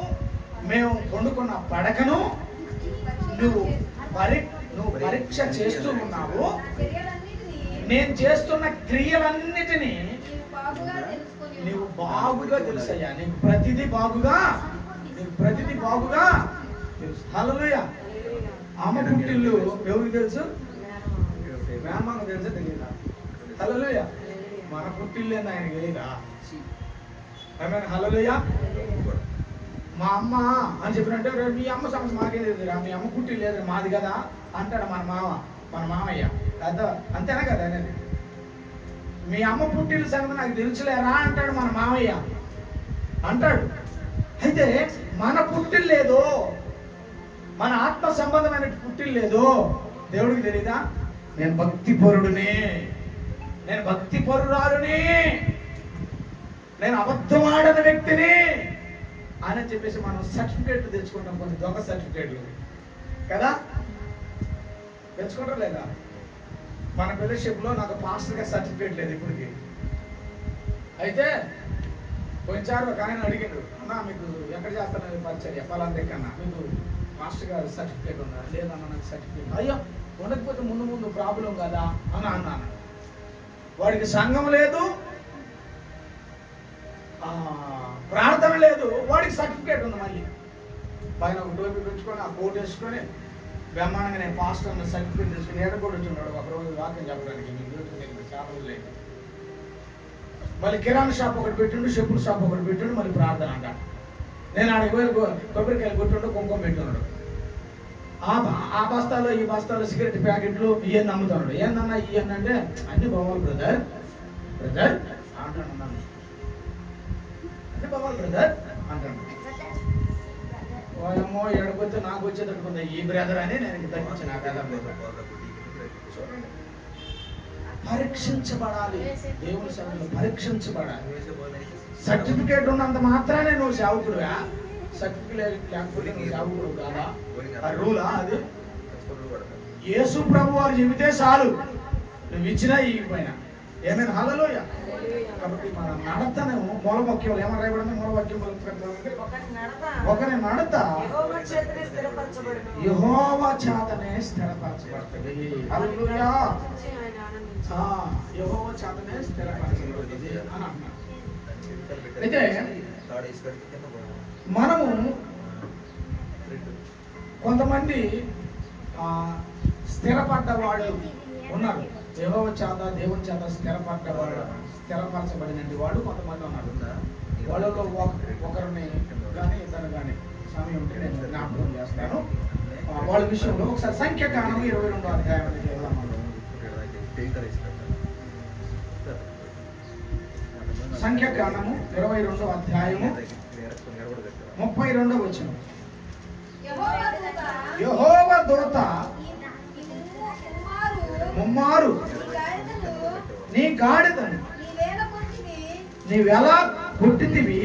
మేము వండుకున్న పడకను నువ్వు పరీక్ష చేస్తూ ఉన్నావు. నేను చేస్తున్న క్రియలన్నిటినీ నీవు బాగుగా తెలుసయ్యా. నీకు ప్రతిదీ బాగుగా తెలుసు. హల్లెలూయా. ఆమె పుట్టిల్లు ఎవరికి తెలుసు? మేమకు తెలుసా తెలియదా? హల్లెలూయా. మన పుట్టిల్లు ఏంది ఆయనకి తెలియదా? ఆమేన్. హల్లెలూయా. మా అమ్మ అని చెప్పినట్టే మీ అమ్మ సమస్య మాకే తెలియదురా, మీ అమ్మ పుట్టి లేదు మాది కదా అంటాడు మన మామయ్య. అంతేనా కదా అనేది? మీ అమ్మ పుట్టిన సంగతి నాకు తెలుసులేరా అంటాడు మన మామయ్య అంటాడు. అయితే మన పుట్టిల్ లేదో, మన ఆత్మ సంబంధమైన పుట్టిల్ లేదో దేవుడికి తెలీదా? నేను భక్తి పరుడుని, నేను భక్తి పరురాలుని, నేను అబద్ధం ఆడని వ్యక్తిని అని చెప్పేసి మనం సర్టిఫికేట్లు తెచ్చుకుంటాం. కొన్ని దొంగ సర్టిఫికేట్లు కదా తెచ్చుకుంటాం లేదా? మన ఫెలోషిప్లో నాకు పాస్టర్గా సర్టిఫికేట్ లేదు ఇప్పటికి. అయితే కొంచెంసారి ఒక ఆయన అడిగాడు, అన్నా మీకు ఎక్కడ చేస్తాను పరిచర్య ఫలానా దగ్గర, మీకు మాస్టర్ గారు సర్టిఫికేట్ ఉందా? లేదన్నా నాకు సర్టిఫికేట్. అయ్యో ఉండకపోతే ముందు ప్రాబ్లం కదా అని అన్నాను. వాడికి సంఘం లేదు, ప్రార్థన లేదు, వాడికి సర్టిఫికేట్ ఉంది. మళ్ళీ పైన ఒక టోపీ పెంచుకొని ఆ కోట్ వేసుకొని బ్రహ్మాండంగా నేను పాస్టర్ అన్న సర్టిఫికేట్ తీసుకుని ఏడకూడ వచ్చున్నాడు ఒకరోజు వాక్యం చెప్పడానికి. మీకు చాలా లేదు. మళ్ళీ కిరాణా షాప్ ఒకటి పెట్టిండు, చెప్పుల షాప్ ఒకటి పెట్టిండు, మళ్ళీ ప్రార్థన అంట. నేను ఆడికి పోయి కొబ్బరికాయలు కొట్టిండు, కుంకుమ పెట్టున్నాడు. ఆ బస్తాలో ఈ బస్తాలో సిగరెట్ ప్యాకెట్లు ఇవన్నీ అమ్ముతున్నాడు. ఏందన్నా ఇవన్నీ అంటే అన్ని బావాలి బ్రదర్ అంటాడు. అన్ని బావాలి బ్రదర్ అంటాడు. ఓయమ్మో ఏడకపోతే నాకు వచ్చేటట్టుకుంది ఈ బ్రదర్ అని నేను తగ్గించి నా బ్రదర్. చూడండి, పరీక్షించబడాలి. దేవుని సన్నిధిలో పరీక్షించబడాలి. సర్టిఫికేట్ ఉన్నంత మాత్రానే నువ్వు సేవకుడుగా, సర్టిఫికేట్ లేకపోతే నువ్వు సేవకుడు కాదా? రూలా అది? యేసు ప్రభు వారు చెబితే చాలు, నువ్వు ఇచ్చినా ఇవ్వకపోయినా. ఏమైనా హల్లెలూయా. కాబట్టి మన నడతను మూలవాక్యం ఏమని రాయబడింది? మూలవాక్యం ఒకరి నడత యెహోవా చేతనే స్థిరపరచబడుతుంది. హల్లెలూయా. యెహోవా చేతనే స్థిరపరచబడుతుంది అని అన్నాడు. అయితే మనము కొంతమంది స్థిరపడ్డ వాళ్ళు ఉన్నారు. యెహోవా చేత దేవుని చేత స్థిరపరచబడినటువంటి వాళ్ళు కొంతమంది ఉన్నారు. వాళ్ళలో ఒకరిని కానీ ఇద్దరు కానీ సమయం ఉంటే నేను జ్ఞాపకం చేస్తాను. వాళ్ళ విషయంలో ఒకసారి సంఖ్యాకాండం 22వ అధ్యాయం సంఖ్యాకాండము 22వ అధ్యాయము 32వ వచనం. యెహోవా దూత ముమ్మారు నీ గాడిదను నీవెలా కొట్టితివి,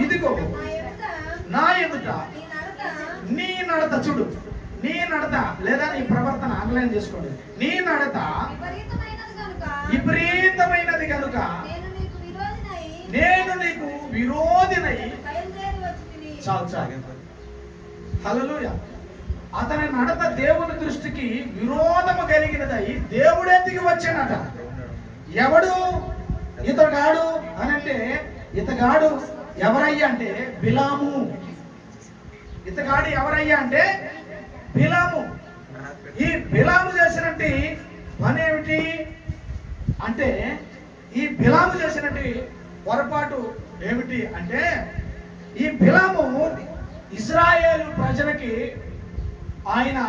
ఇదిగో నా ఎదుట నీ నడత చూడు, నీ నడత లేదా నీ ప్రవర్తన ఆన్లైన్ చేసుకోండి. నీ నడత విపరీతమైనది కనుక నేను నీకు విరోధినై. చాలు చాలు. హల్లెలూయా. అతని నడత దేవుని దృష్టికి విరోధము కలిగినదై దేవుడే దిగి వచ్చానట. ఎవడు ఇతగాడు అని అంటే, ఇతగాడు ఎవరయ్యా అంటే బిలాము. ఇతగాడు ఎవరయ్యా అంటే బిలాము. ఈ బిలాము చేసినట్టు పని ఏమిటి అంటే, ఈ బిలాము చేసినట్టు పొరపాటు ఏమిటి అంటే, ఈ బిలాము ఇశ్రాయేలు ప్రజలకి ఆయన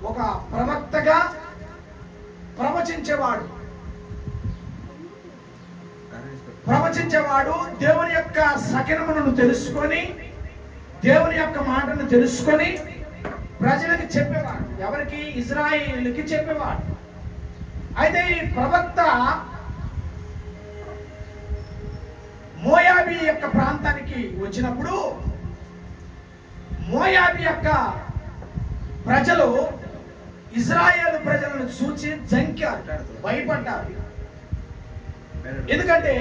ఒక ప్రవక్తగా ప్రవచించేవాడు. దేవుని యొక్క సకినమును తెలుసుకొని, దేవుని యొక్క మాటను తెలుసుకొని ప్రజలకు చెప్పేవాడు. ఎవరికి? ఇశ్రాయేలుకి చెప్పేవాడు. అయితే ఈ ప్రవక్త మోయాబీ యొక్క ప్రాంతానికి వచ్చినప్పుడు మోయాబీ యొక్క ప్రజలు ఇశ్రాయేలు ప్రజలను చూసి జంకారు, భయపడ్డారు. ఎందుకంటే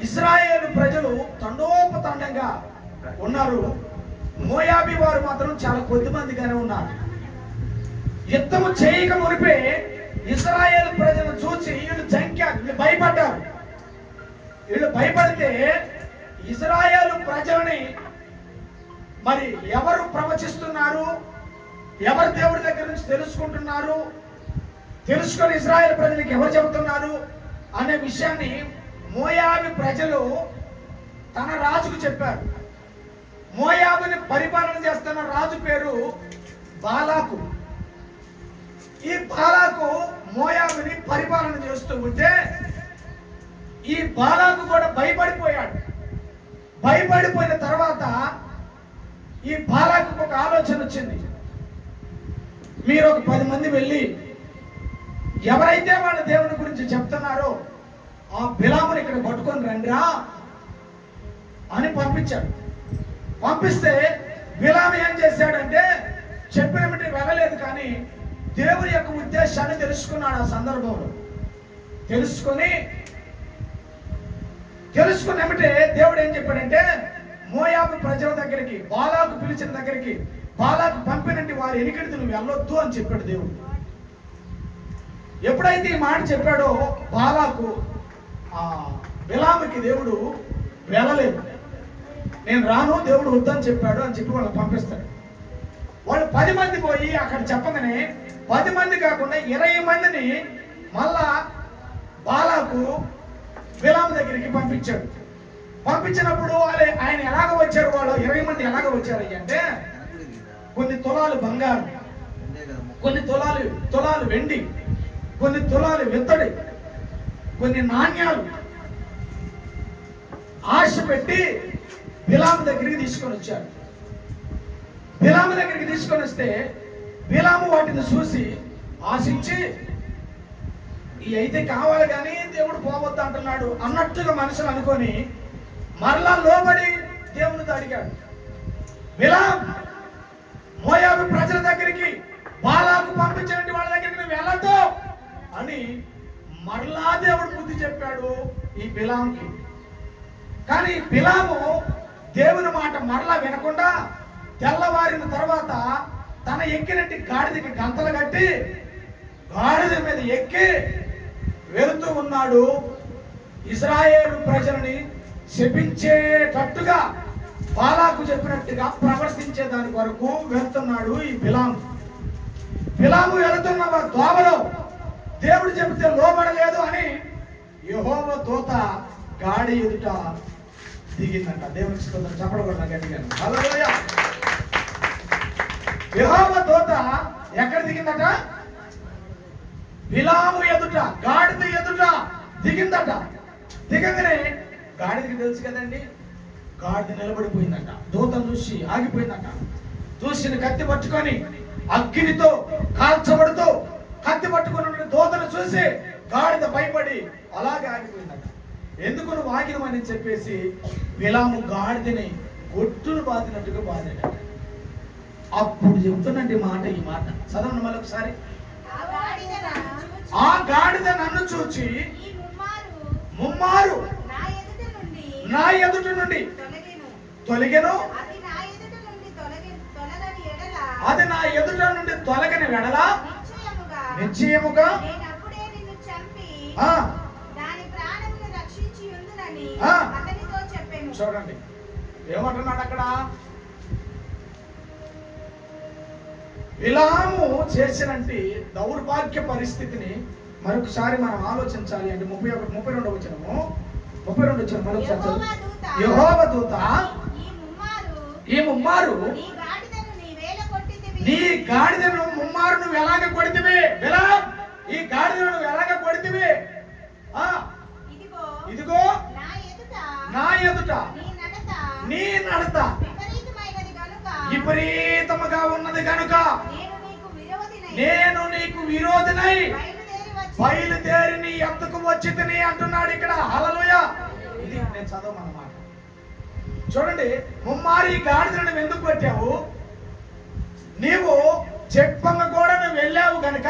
ఇశ్రాయేలు ప్రజలు తండోపతండంగా ఉన్నారు. మోయాబీ వారు మాత్రం చాలా కొద్ది మందిగానే ఉన్నారు. యుద్ధము చేయక మునిపే ఇశ్రాయేలు ప్రజలను చూసి వీళ్ళు జంకారు, వీళ్ళు భయపడ్డారు. వీళ్ళు భయపడితే ఇశ్రాయేలు ప్రజలని మరి ఎవరు ప్రవచిస్తున్నారు, ఎవరు దేవుడి దగ్గర నుంచి తెలుసుకుంటున్నారు, తెలుసుకొని ఇశ్రాయేలు ప్రజలకు ఎవరు చెబుతున్నారు అనే విషయాన్ని మోయాబు ప్రజలు తన రాజుకు చెప్పారు. మోయాబుని పరిపాలన చేస్తున్న రాజు పేరు బాలాకు. ఈ బాలాకు మోయాబుని పరిపాలన చేస్తూ ఉంటే ఈ బాలాకు కూడా భయపడిపోయాడు. భయపడిపోయిన తర్వాత ఈ బాలాకు ఒక ఆలోచన వచ్చింది. మీరు ఒక 10 మంది వెళ్ళి ఎవరైతే వాళ్ళ దేవుని గురించి చెప్తున్నారో ఆ బిలాముని ఇక్కడ పట్టుకొని రండిరా అని పంపించాడు. పంపిస్తే బిలాము ఏం చేశాడంటే చెప్పినట్టు వెళ్ళలేదు, కానీ దేవుని యొక్క ఉద్దేశాన్ని తెలుసుకున్నాడు. ఆ సందర్భంలో తెలుసుకున్నమిటే దేవుడు ఏం చెప్పాడంటే, మోయాబు ప్రజల దగ్గరికి బాలాకు పిలిచిన దగ్గరికి బాలాకు పంపినట్టు వారి ఎనికిడికి నువ్వు వెళ్ళొద్దు అని చెప్పాడు దేవుడు. ఎప్పుడైతే ఈ మాట చెప్పాడో బాలాకు బిలాముకి దేవుడు వెళ్ళలేదు. నేను రాను, దేవుడు వద్దని చెప్పాడు అని చెప్పి వాళ్ళని పంపిస్తాడు. వాళ్ళు 10 మంది పోయి అక్కడ చెప్పగానే 10 మంది కాకుండా 20 మందిని మళ్ళా బాలాకు బిలాము దగ్గరికి పంపించాడు. పంపించినప్పుడు ఆయన ఎలాగ వచ్చారు, వాళ్ళు 20 మంది ఎలాగ వచ్చారు అంటే, కొన్ని తులాలు బంగారం, కొన్ని తులాలు వెండి, కొన్ని తులాలు విత్తడి, కొన్ని నాణ్యాలు ఆశ పెట్టి బిలాము దగ్గరికి తీసుకొని వచ్చారు. బిలాము దగ్గరికి తీసుకొని వస్తే బిలాము వాటిని చూసి ఆశించి ఈ అయితే కావాలి కానీ దేవుడు పోవద్దు అంటున్నాడు అన్నట్టుగా మనసులు అనుకొని మరలా లోబడి దేవునితో అడిగాడు. బిలాం, మోయాబు ప్రజల దగ్గరికి బాలాకు పంపించినట్టు వాళ్ళ దగ్గరికి నువ్వు వెళ్ళొద్దు అని మరలా దేవుడు బుద్ధి చెప్పాడు ఈ బిలాంకి. కానీ బిలాము దేవుని మాట మరలా వినకుండా తెల్లవారిన తర్వాత తన ఎక్కినట్టు గాడిదకి గంతలు కట్టి గాడిద మీద ఎక్కి వెళుతూ ఉన్నాడు. ఇశ్రాయేలు ప్రజలని శపించేటట్టుగా బాలాకు చెప్పినట్టుగా ప్రవర్తించే దాని వరకు వెళ్తున్నాడు ఈ బిలాము. వెళుతున్న దోవలో దేవుడు చెబితే లోబడలేదు అని యెహోవా దూత గాడి ఎదుట దిగిందంట. దేవునికి స్తోత్రం. చెప్పకూడదు గట్టిగా. హల్లెలూయా. యెహోవా దూత ఎక్కడ దిగిందట? బిలాము ఎదుట, గాడిద ఎదుట దిగిందట. దిగగానే గాడిదకి తెలుసు కదండి, గాడిద నిలబడిపోయిందట. దూతను చూసి ఆగిపోయిందట. చూసిన కత్తి పట్టుకొని అగ్నితో కాల్చబడుతూ కత్తి పట్టుకుని దూతను చూసి గాడిద భయపడి అలాగే ఆగిపోయిందట. ఎందుకు నువ్వు ఆగినమని చెప్పేసి బిలాము గాడిదని గొట్టును బాదినట్టుగా బాధాడట. అప్పుడు చెప్తున్నట్టు మాట, ఈ మాట చదవండి మళ్ళీ ఒకసారి. ఆ గాడిద నన్ను చూచి ముమ్మారు నా ఎదుట నుండి తొలగెను, అది నా ఎదుట నుండి తొలగని వెడల నిశ్చయముగా చూడండి ఏమంటున్నాడు అక్కడ. బిలాము చేసినట్టి దౌర్భాగ్య పరిస్థితిని మరొకసారి మనం ఆలోచించాలి. అంటే 32 వచనము మరొకసారి. యెహోవా దూత ఈ ముమ్మారు నీ గాడిదను ముమ్మారు నువ్వు ఎలాగ కొడితివి, బిలాం ఈ గాడిదను నువ్వు ఎలాగ కొడితివి, ఇదిగో నా ఎదుట నీ నడత విపరీతముగా ఉన్నది కనుక నేను నీకు విరోధినై బయలుదేరి నీ ఎత్తుకు వచ్చి తిని అంటున్నాడు ఇక్కడ. హల్లెలూయా. ఇది నేను చదవమన్నమాట. చూడండి, ముమ్మారి గాడిదను నువ్వు ఎందుకు కొట్టావు? నీవు చెప్పంగా కూడా నువ్వు వెళ్ళావు కనుక,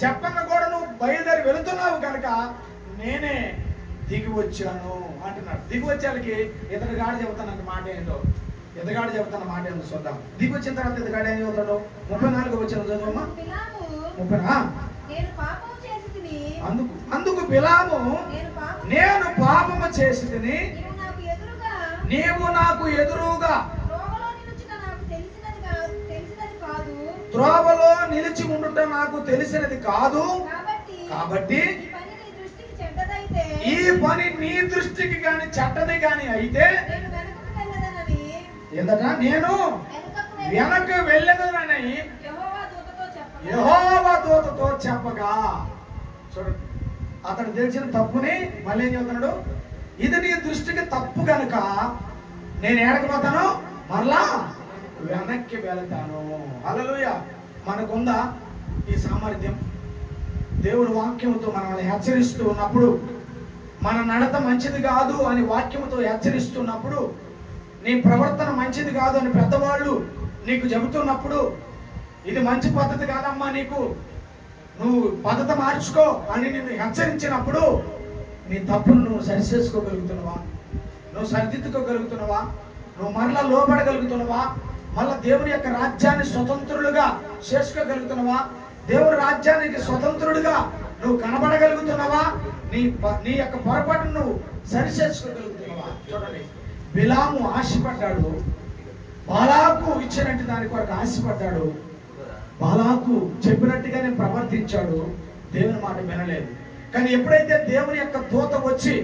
చెప్పంగా కూడా నువ్వు బయలుదేరి వెళుతున్నావు కనుక నేనే దిగి వచ్చాను అంటున్నాడు. దిగి వచ్చేళ్ళకి ఇతడు గాడి చెబుతానంటే మాట ఏంటో, ఎదగాడు చెబుతున్న మాట ఏంటో చూద్దాం. దిగి వచ్చిన తర్వాత ఎదగాడు ఏం చెబుతాడు? 34 వచ్చిన చదువమ్మా. అందుకు బిలాము నేను పాపము చేసి తిని నీవు నాకు ఎదురుగా త్రోవలో నిలిచి ఉండుట నాకు తెలిసినది కాదు, కాబట్టి ఈ పని నీ దృష్టికి గాని చెడ్డది గాని అయితే ఏంటట నేను వెనక్కి వెళ్ళేదనని యెహోవా దూతతో చెప్పగా. చూడండి, అతను తెలిసిన తప్పుని మళ్ళీ ఏం చెబుతున్నాడు? ఇది నీ దృష్టికి తప్పు కనుక నేను ఏడకపోతాను, మరలా వెనక్కి వెళ్తాను. హల్లెలూయా. మనకుందా ఈ సామర్థ్యం? దేవుడు వాక్యముతో మనల్ని హెచ్చరిస్తూ ఉన్నప్పుడు, మన నడత మంచిది కాదు అని వాక్యముతో హెచ్చరిస్తున్నప్పుడు, నీ ప్రవర్తన మంచిది కాదు అని పెద్దవాళ్ళు నీకు చెబుతున్నప్పుడు, ఇది మంచి పద్ధతి కాదమ్మా, నీకు నువ్వు పద్ధతి మార్చుకో అని నిన్ను హెచ్చరించినప్పుడు నీ తప్పును నువ్వు సరిచేసుకోగలుగుతున్నావా? నువ్వు సరిదిద్దుకోగలుగుతున్నావా? నువ్వు మరలా లోపడగలుగుతున్నావా? మళ్ళా దేవుని యొక్క రాజ్యాన్ని స్వతంత్రులుగా చేసుకోగలుగుతున్నావా? దేవుని రాజ్యానికి స్వతంత్రుడిగా నువ్వు కనబడగలుగుతున్నావా? నీ యొక్క పొరపాటును నువ్వు సరిచేసుకోగలుగుతున్నావా? చూడండి, బిలాము ఆశపడ్డాడు, బాలాకు ఇచ్చినట్టు దాని కొరకు ఆశపడ్డాడు, బాలాకు చెప్పినట్టుగానే ప్రవర్తించాడు, దేవుని మాట వినలేదు. కానీ ఎప్పుడైతే దేవుని యొక్క దూత వచ్చి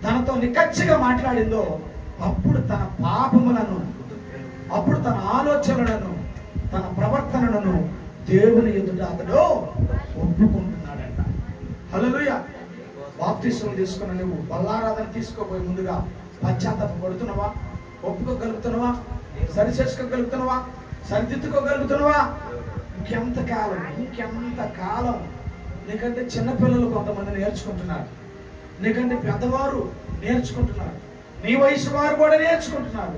తనతో నిక్కచ్చిగా మాట్లాడిందో అప్పుడు తన పాపములను, అప్పుడు తన ఆలోచనలను, తన ప్రవర్తనలను దేవుని ఎదుట అతడు ఒప్పుకుంటున్నాడంట. హల్లెలూయా. బాప్తిస్మం తీసుకున్న నువ్వు బల్లారాధన తీసుకోబోయే ముందుగా పశ్చాత్తాపడుతున్నావా? ఒప్పుకోగలుగుతున్నావా? సరి చేసుకోగలుగుతున్నావా? సరిదిద్దుకోగలుగుతున్నావా? ఇంకెంత కాలం నీకంటే చిన్నపిల్లలు కొంతమంది నేర్చుకుంటున్నారు, నీకంటే పెద్దవారు నేర్చుకుంటున్నారు, నీ వయసు వారు కూడా నేర్చుకుంటున్నారు.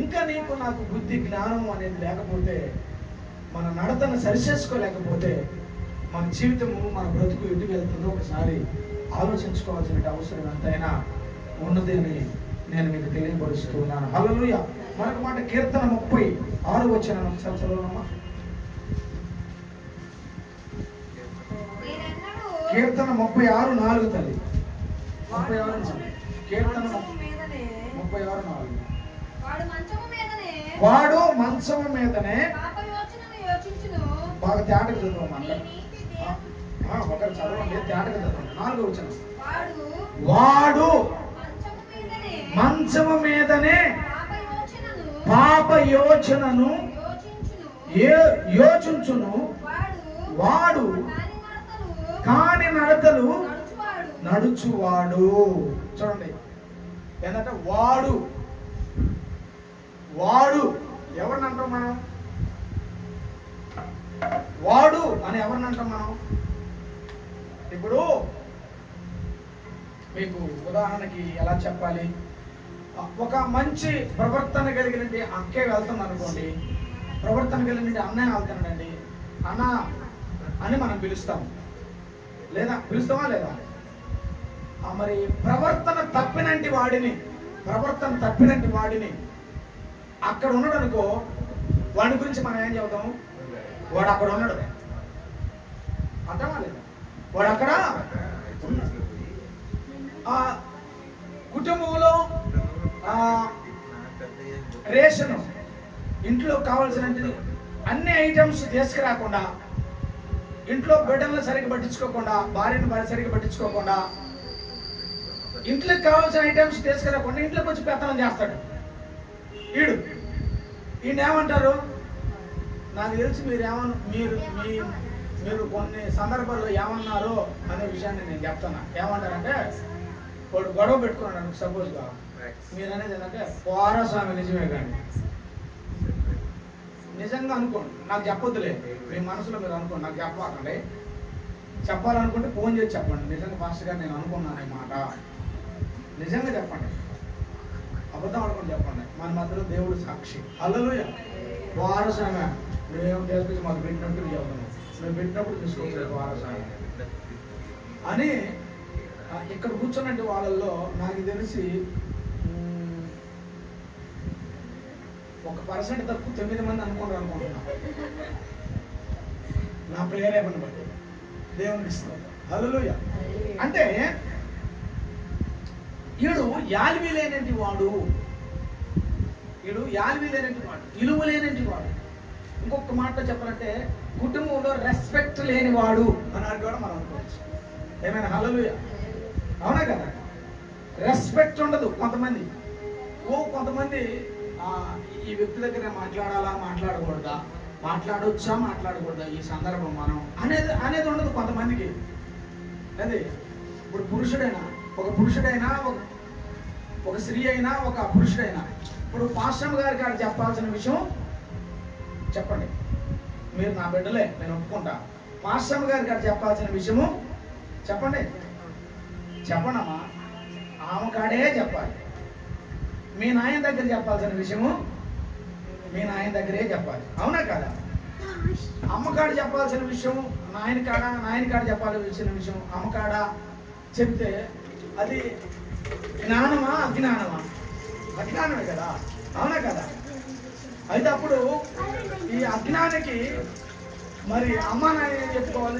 ఇంకా నాకు బుద్ధి జ్ఞానం అనేది లేకపోతే, మన నడతను సరిచేసుకోలేకపోతే మన జీవితము, మన బ్రతుకు ఎటు వెళ్తుందో ఒకసారి ఆలోచించుకోవాల్సిన అవసరం ఎంతైనా ఉన్నది అని నేను మీకు తెలియపరుస్తున్నాను. హల్లెలూయా. మరొక మాట, కీర్తన 36 వచనం ఒకసారి చదవమ్మా. కీర్తన 36:4 తల్లి. 36 కీర్తన 36:4. వాడు మంచము మీదనే బాగా తేటగా చదవమ్మా. ఒకరు చదవండి, తేటగా చదవండి. 4వ వచనం. వాడు మంచము మీదనే పాప యోచనను యోచించును, వాడు కాని నడతలు నడుచువాడు. చూడండి, ఏంటంటే వాడు ఎవరిని అంటాం మనం? వాడు అని ఎవరిని అంటాం మనం? ఇప్పుడు మీకు ఉదాహరణకి ఎలా చెప్పాలి, ఒక మంచి ప్రవర్తన కలిగిన అక్కే వెళ్తుంది అనుకోండి, ప్రవర్తన కలిగిన అన్నయ్య వెళ్తున్నాడండి, అన్న అని మనం పిలుస్తాం లేదా, పిలుస్తామా లేదా? మరి ప్రవర్తన తప్పినంటి వాడిని అక్కడ ఉన్నాడు అనుకో, వాడి గురించి మనం ఏం చెబుతాం? వాడు అక్కడ ఉన్నాడు, అర్థమా లేదా? వాడు అక్కడ ఉన్నాడు. ఆ కుటుంబంలో రేషన్, ఇంట్లో కావాల్సిన అన్ని ఐటమ్స్ తీసుకురాకుండా, ఇంట్లో బిడ్డలను సరిగ్గా పట్టించుకోకుండా, భార్యను సరిగ్గా పట్టించుకోకుండా, ఇంట్లోకి కావాల్సిన ఐటమ్స్ తీసుకురాకుండా ఇంట్లోకి వచ్చి పెత్తనం చేస్తాడు ఈయన ఏమంటారు? నాకు తెలిసి మీరు కొన్ని సందర్భాల్లో ఏమన్నారో అనే విషయాన్ని నేను చెప్తాను. ఏమంటారంటే, వాడు గొడవ పెట్టుకున్నాడు సపోజ్గా, మీరు అనేది ఏంటంటే పోరాస్వామి నిజమే, కానీ నిజంగా అనుకోండి, నాకు చెప్పొద్దులే, మీ మనసులో మీరు అనుకోండి, నాకు చెప్పకండి. చెప్పాలనుకుంటే ఫోన్ చేసి చెప్పండి, నిజంగా పాస్టర్ గారు నేను అనుకున్నాను ఈ మాట, నిజంగా చెప్పండి, అబద్ధం అనుకుని చెప్పండి. మన మధ్యలో దేవుడు సాక్షి. హల్లెలూయా. వారసామి మేము తీసుకొచ్చి మాకు పెట్టినప్పుడు చెప్తున్నాం, మేము పెట్టినప్పుడు తీసుకోవచ్చు వారసామి అని. ఇక్కడ కూర్చున్నట్టు వాళ్ళల్లో నాకు తెలిసి 1% తక్కువ 9 మంది అనుకుంటున్నా, నా ప్రేరేపణ బట్టి దేవునికి ఇస్తాం. హల్లెలూయా. అంటే ఈడు యాల్వి లేనంటి వాడు, ఇలువ లేనంటి వాడు. ఇంకొక మాట చెప్పాలంటే కుటుంబంలో రెస్పెక్ట్ లేనివాడు అన్నాడు కూడా మనం అనుకోవచ్చు. ఏమైనా? హల్లెలూయా. అవునా కదా? రెస్పెక్ట్ ఉండదు కొంతమంది. కొంతమంది ఈ వ్యక్తి దగ్గర మాట్లాడకూడదా, మాట్లాడకూడదా ఈ సందర్భం మనం అనేది ఉండదు కొంతమందికి. అదే ఇప్పుడు ఒక పురుషుడైనా ఒక స్త్రీ అయినా ఒక పురుషుడైనా, ఇప్పుడు పాస్టర్ గారికి ఆడ చెప్పాల్సిన విషయం చెప్పండి, మీరు నా బిడ్డలే నేను ఒప్పుకుంటా. పాస్టర్ గారికి ఆడ చెప్పాల్సిన విషయము చెప్పండమ్మా, ఆమె కాడే చెప్పాలి. మీ నాయన దగ్గర చెప్పాల్సిన విషయము మీ నాయన దగ్గరే చెప్పాలి. అవునా కదా? అమ్మకాడ చెప్పాల్సిన విషయం నాయన కాడ చెప్పాల్సిన విషయం అమ్మకాడ చెప్తే అది జ్ఞానమా అజ్ఞానమా? అజ్ఞానమే కదా. అవునా కదా? అయితే అప్పుడు ఈ అజ్ఞానికి మరి అమ్మ నాయన చెప్పుకోవాలి.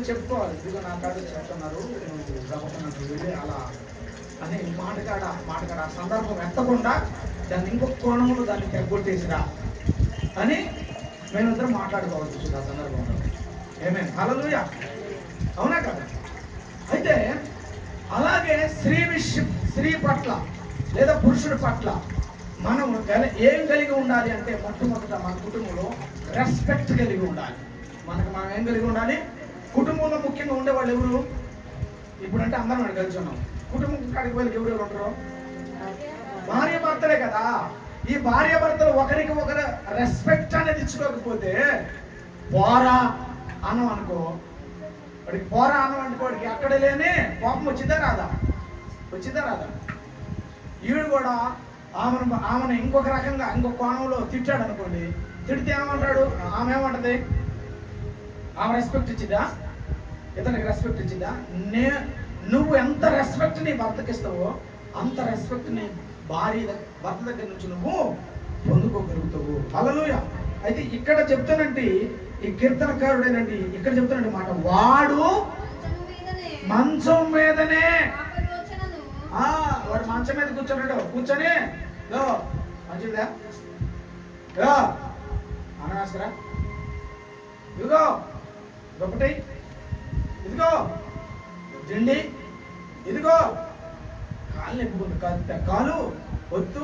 ఇదిగో నా కాడ చెప్తున్నారు, వెళ్ళి అలా అని మాటకాడ ఆ సందర్భం ఎత్తకుండా దాన్ని ఇంకొక కోణంలో దాన్ని తెగొట్టేసిరా అని మేమిద్దరం మాట్లాడుకోవాల్సి వచ్చింది ఆ సందర్భంలో. ఏమేమి? హల్లెలూయా. అవునా కదా? అయితే అలాగే స్త్రీ పట్ల లేదా పురుషుడి పట్ల మనం ఏం కలిగి ఉండాలి అంటే, మొట్టమొదట మన కుటుంబంలో రెస్పెక్ట్ కలిగి ఉండాలి. మనం ఏం కలిగి ఉండాలి? కుటుంబంలో ముఖ్యంగా ఉండేవాళ్ళు ఎవరు? ఇప్పుడంటే అందరం మనం కలిసి ఉన్నాం. కుటుంబం కాడికి వెళ్ళి ఎవరు ఉంటారు? భార్య భర్తలే కదా. ఈ భార్య భర్తలు ఒకరికి ఒకరు రెస్పెక్ట్ అనేది ఇచ్చుకోకపోతే పోరా అన్నం అనుకో, వాడికి పోరా అన్నం అనుకోడికి అక్కడ లేని కోపం వచ్చిందా రాదా? ఈడు కూడా ఆమెను ఇంకొక రకంగా ఇంకొక కోణంలో తిట్టాడు అనుకోండి, తిడితే ఏమంటాడు? ఆమె ఏమంటది? ఆమె రెస్పెక్ట్ ఇచ్చిందా? ఇతనికి రెస్పెక్ట్ ఇచ్చిందా? నువ్వు ఎంత రెస్పెక్ట్ నీ భర్తకి ఇస్తావో అంత రెస్పెక్ట్ నీ భర్త దగ్గర నుంచి నువ్వు పొందుకోగలుగుతావు. హల్లెలూయా. అయితే ఇక్కడ చెప్తానంటే ఈ కీర్తనకారుడేనండి, ఇక్కడ చెప్తానండి మాట, వాడు మంచం మీదనే, వాడు మంచం మీద కూర్చొని మంచిదా అనవసరా, ఇదిగో ఒకటి, ఇదిగో దిండి, ఇదిగో కాళ్ళు ఎప్పుకుంది, కాలు వద్దు.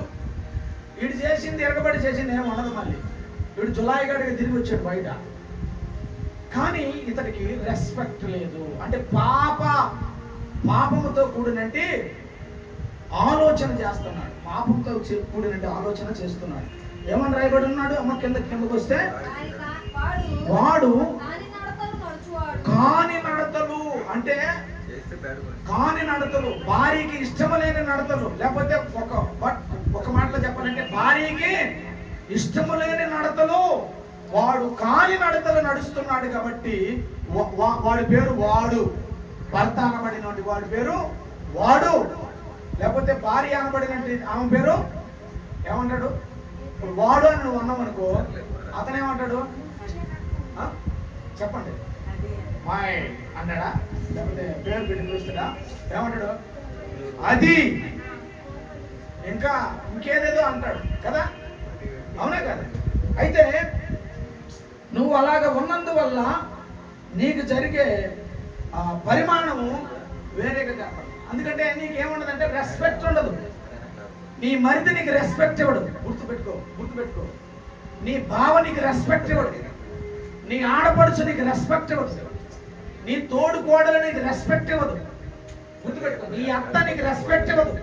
వీడు చేసింది ఎరగబడి చేసింది ఏమి ఉండదు. మళ్ళీ వీడు జులాయి గడికి తిరిగి వచ్చాడు బయట, కానీ ఇతడికి రెస్పెక్ట్ లేదు. అంటే పాపముతో కూడినట్టు ఆలోచన చేస్తున్నాడు, పాపంతో కూడినట్టు ఆలోచన చేస్తున్నాడు. ఏమని రాయబడి ఉన్నాడు? అమ్మ కిందకి వస్తే, వాడు కాని నడతలు, అంటే కాని నడతలు, భార్యకి ఇష్టం లేని నడతలు, లేకపోతే ఒక మాటలో చెప్పాలంటే భార్యకి ఇష్టము లేని నడతలు వాడు కాలి నడతలు నడుస్తున్నాడు కాబట్టి వాడి పేరు వాడు. భర్త అనబడినటువంటి వాడి పేరు వాడు. లేకపోతే భార్య అనబడినట్టు ఆమె పేరు ఏమంటాడు? ఇప్పుడు వాడు అని నువ్వు అన్నావు అనుకో, అతనేమంటాడు? చెప్పండి, మాయ్ అన్నాడా? లేకపోతే పేరు పెట్టి పిలుస్తాడా? ఏమంటాడు? అది. ఇంకా ఇంకేదేదో అంటాడు కదా, అవునా కదా? అయితే నువ్వు అలాగ ఉన్నందువల్ల నీకు జరిగే పరిమాణము వేరేగా కనపడదు. అందుకంటే నీకేముండదంటే రెస్పెక్ట్ ఉండదు. నీ మరిది నీకు రెస్పెక్ట్ ఇవ్వడు. గుర్తుపెట్టుకో. నీ బావ నీకు రెస్పెక్ట్ ఇవ్వడు. నీ ఆడపడుచు నీకు రెస్పెక్ట్ ఇవ్వదు. నీ తోడు కోడలు నీకు రెస్పెక్ట్ ఇవ్వదు. గుర్తుపెట్టుకో. నీ అత్త నీకు రెస్పెక్ట్ ఇవ్వదు.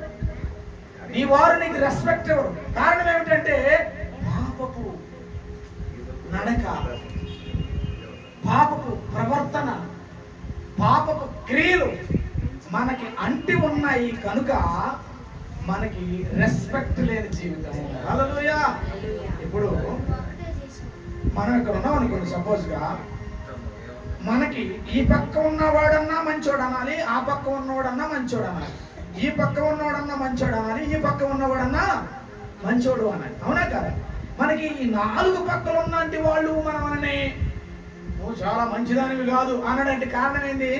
నీ వారు నీకు రెస్పెక్ట్ ఇవ్వరు. కారణం ఏమిటంటే పాపపు నడక, పాపపు ప్రవర్తన, పాపపు క్రియలు మనకి అంటి ఉన్నాయి కనుక మనకి రెస్పెక్ట్ లేని జీవితం. హల్లెలూయా. ఇప్పుడు మనం ఇక్కడ ఉన్నాం అనుకోండి, సపోజ్గా మనకి ఈ పక్క ఉన్నవాడన్నా మంచోడు అనాలి, ఆ పక్క ఉన్నవాడన్నా మంచోడు అనాలి. ఈ పక్క ఉన్నవాడన్నా మంచోడు అనాలి, ఈ పక్క ఉన్నవాడన్నా మంచోడు అనాలి. అవునా కదా? మనకి ఈ 4 పక్కలు ఉన్నంటి వాళ్ళు మనమని నువ్వు చాలా మంచిదానివి కాదు అనడానికి కారణం ఏంటి?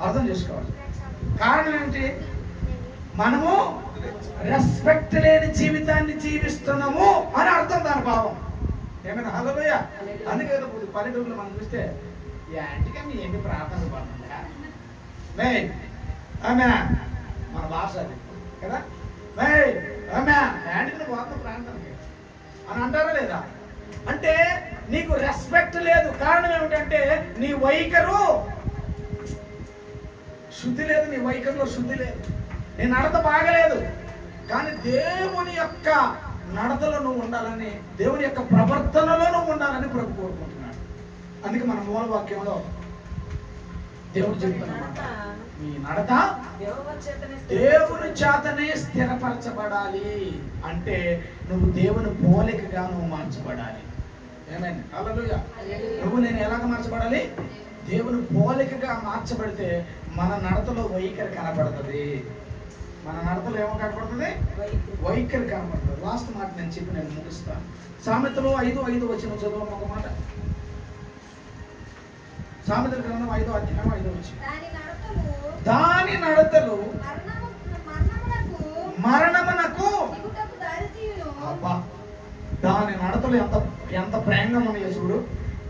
అర్థం చేసుకోవాలి. కారణం ఏంటి? మనము రెస్పెక్ట్ లేని జీవితాన్ని జీవిస్తున్నాము అని అర్థం, దాని భావం. ఏమైనా? హల్లెలూయా. అందుకే పల్లెటూరులో మనం చూస్తే యాంటిగా మీ ఎన్ని ప్రార్థనలు పడుతుందా ఆమె మన భాష అది కదా, ఆమె యాంటిగా పోతాం ప్రార్థన అని అంటారా లేదా? అంటే నీకు రెస్పెక్ట్ లేదు. కారణం ఏమిటంటే నీ వైఖరు శుద్ధి లేదు. నీ వైఖరిలో శుద్ధి లేదు. నీ నడత బాగలేదు. కానీ దేవుని యొక్క నడతలో నువ్వు ఉండాలని, దేవుని యొక్క ప్రవర్తనలో నువ్వు ఉండాలని ప్రభు కోరుకుంటున్నాడు. అందుకే మన మూల వాక్యంలో దేవుడు చెప్తున్నమాట, నీ నడత దేవుని చేతనే స్థిరపరచబడాలి. అంటే నువ్వు దేవుని పోలికగా నువ్వు మార్చబడాలి. ఏమైంది? హల్లెలూయా. నువ్వు నేను ఎలాగ మార్చబడాలి? దేవుని పోలికగా మార్చబడితే మన నడతలో వైఖరి కనపడుతుంది. మన నడతలో ఏమో కనపడుతుంది? వైఖరి కనపడుతుంది. లాస్ట్ మాట నేను చెప్పి నేను ముగిస్తాను. సామెతలు 5:5 వచ్చిన చదువు ఒక మాట. సామెతల గ్రంథం 5వ అధ్యాయం 5వ వచనం. దాని నడతలు మరణమునకు. అబ్బా, దాని నడతలు ఎంత ప్రేమగా ఉన్నాయో చూడు.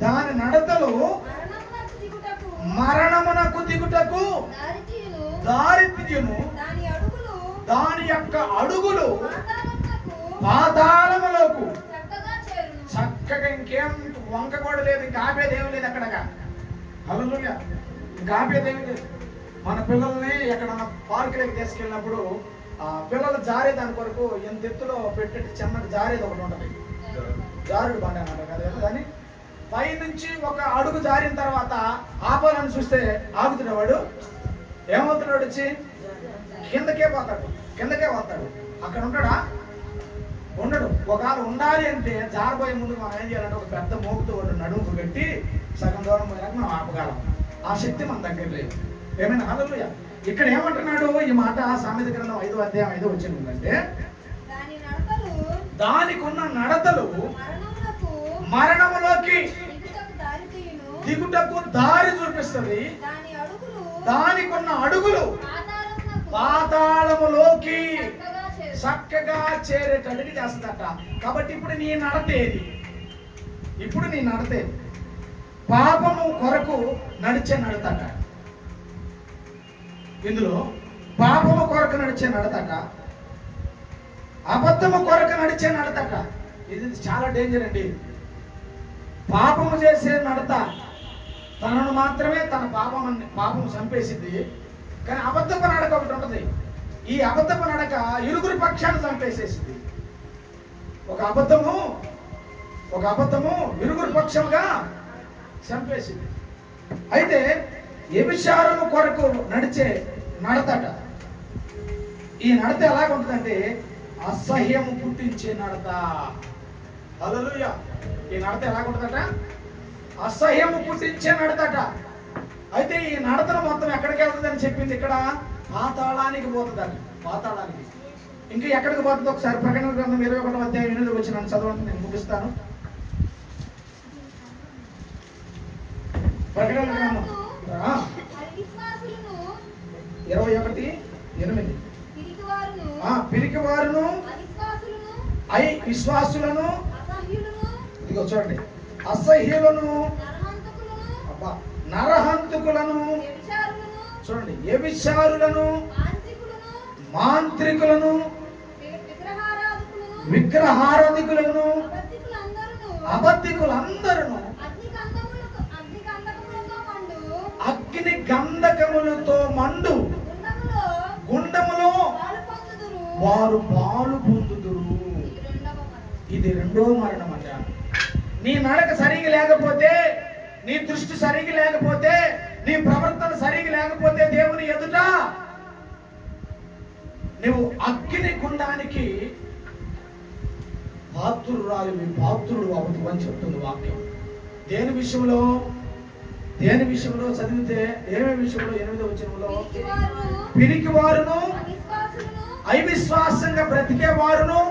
దాని నడతలు మరణమునకు దిగుటకు దారితీయును, దాని యొక్క అడుగులు పాతాళములకు. చక్కగా ఇంకేం వంక కూడా లేదు, ఇంకా ఆపేదేమీ లేదు అక్కడగా. హల్లెలూయా. ఇంకా ఆపేదేమీ లేదు. మన పిల్లల్ని ఎక్కడన్నా పార్కులకి తీసుకెళ్ళినప్పుడు పిల్లలు జారే దాని కొరకు ఎంత ఎత్తులో పెట్టేది చిన్నది జారేది ఒకటి ఉంటుంది, జారుడు బండి అన్నమాట కదా. దాన్ని పైనుంచి ఒక అడుగు జారిన తర్వాత ఆపాలని చూస్తే ఆగుతున్నవాడు ఏమవుతున్నాడు? వచ్చి కిందకే పోతాడు. అక్కడ ఉంటాడా? ఉండడు. ఒకవేళ ఉండాలి అంటే జారబోయే ముందు మనం ఏం చేయాలంటే ఒక పెద్ద మోగుతూ వాడు నడుముకు కట్టి సగం దూరం పోయాక మనం ఆపగలం. ఆ శక్తి మన దగ్గర లేదు. ఏమైనా? హల్లెలూయా. ఇక్కడ ఏమంటున్నాడు ఈ మాట? సామెత గ్రంథం 5వ అధ్యాయం 5వ వచనం ఏంటంటే, దానికి ఉన్న నడతలు మరణములోకి దిగుటకు దారి చూపిస్తుంది, దానికి ఉన్న అడుగులు పాతాళములోకి చక్కగా చేరేటట్టుగా చేస్తుందట. కాబట్టి ఇప్పుడు నీ నడతేది? పాపము కొరకు నడిచే నడతట. ఇందులో పాపము కొరకు నడిచే నడతట, అబద్ధము కొరకు నడిచే నడతట. ఇది చాలా డేంజర్ అండి. పాపము చేసే నడత తనను మాత్రమే, తన పాపం చంపేసింది. కానీ అబద్ధపు నడక ఒకటి ఉంటుంది. ఈ అబద్ధపు నడక ఇరుగురి పక్షాన్ని చంపేసేసింది. ఒక అబద్ధము ఇరుగురి పక్షంగా చంపేసింది. అయితే వ్యభిచారము కొరకు నడిచే నడతట. ఈ నడత ఎలాగుంటుందంటే అసహ్యము పుట్టించే నడత. హల్లెలూయా. ఈ నడత ఎలాగుంటుందట? అసహ్యము పుట్టించే నడతట. అయితే ఈ నడతను మొత్తం ఎక్కడికి వెళ్తుందని చెప్పింది ఇక్కడ? పాతాళానికి పోతుందని. పాతాళానికి. ఇంకా ఎక్కడికి పోతుందో ఒకసారి ప్రకటన గ్రంథం 21వ అధ్యాయం 8వ వచనం చదవండి, నేను ముగిస్తాను. ప్రకటన గ్రంథం 21:8. పిరికివారును విశ్వాసులను, ఇదిగో చూడండి, అసహ్యులను, నరహంతకులను, చూడండి, వ్యభిచారులను, మాంత్రికులను, విగ్రహారాధికులను, అబద్ధికులందరూ అగ్ని గంధకములతో మండు గుండములో వారు పాలు పొందుదురు. ఇది రెండో మరణం అంట. నీ నడక సరిగా లేకపోతే, నీ దృష్టి సరిగా లేకపోతే, నీ ప్రవర్తన సరిగా లేకపోతే దేవుని ఎదుట నువ్వు అగ్ని గుండానికి పాత్రుడు అవుతావు అని చెప్తుంది వాక్యం. దేని విషయంలో చదివితే ఏమేమి విషయంలో? 8వ వచనంలో పిరికివారును, అవిశ్వాసంగా బ్రతికే వారును,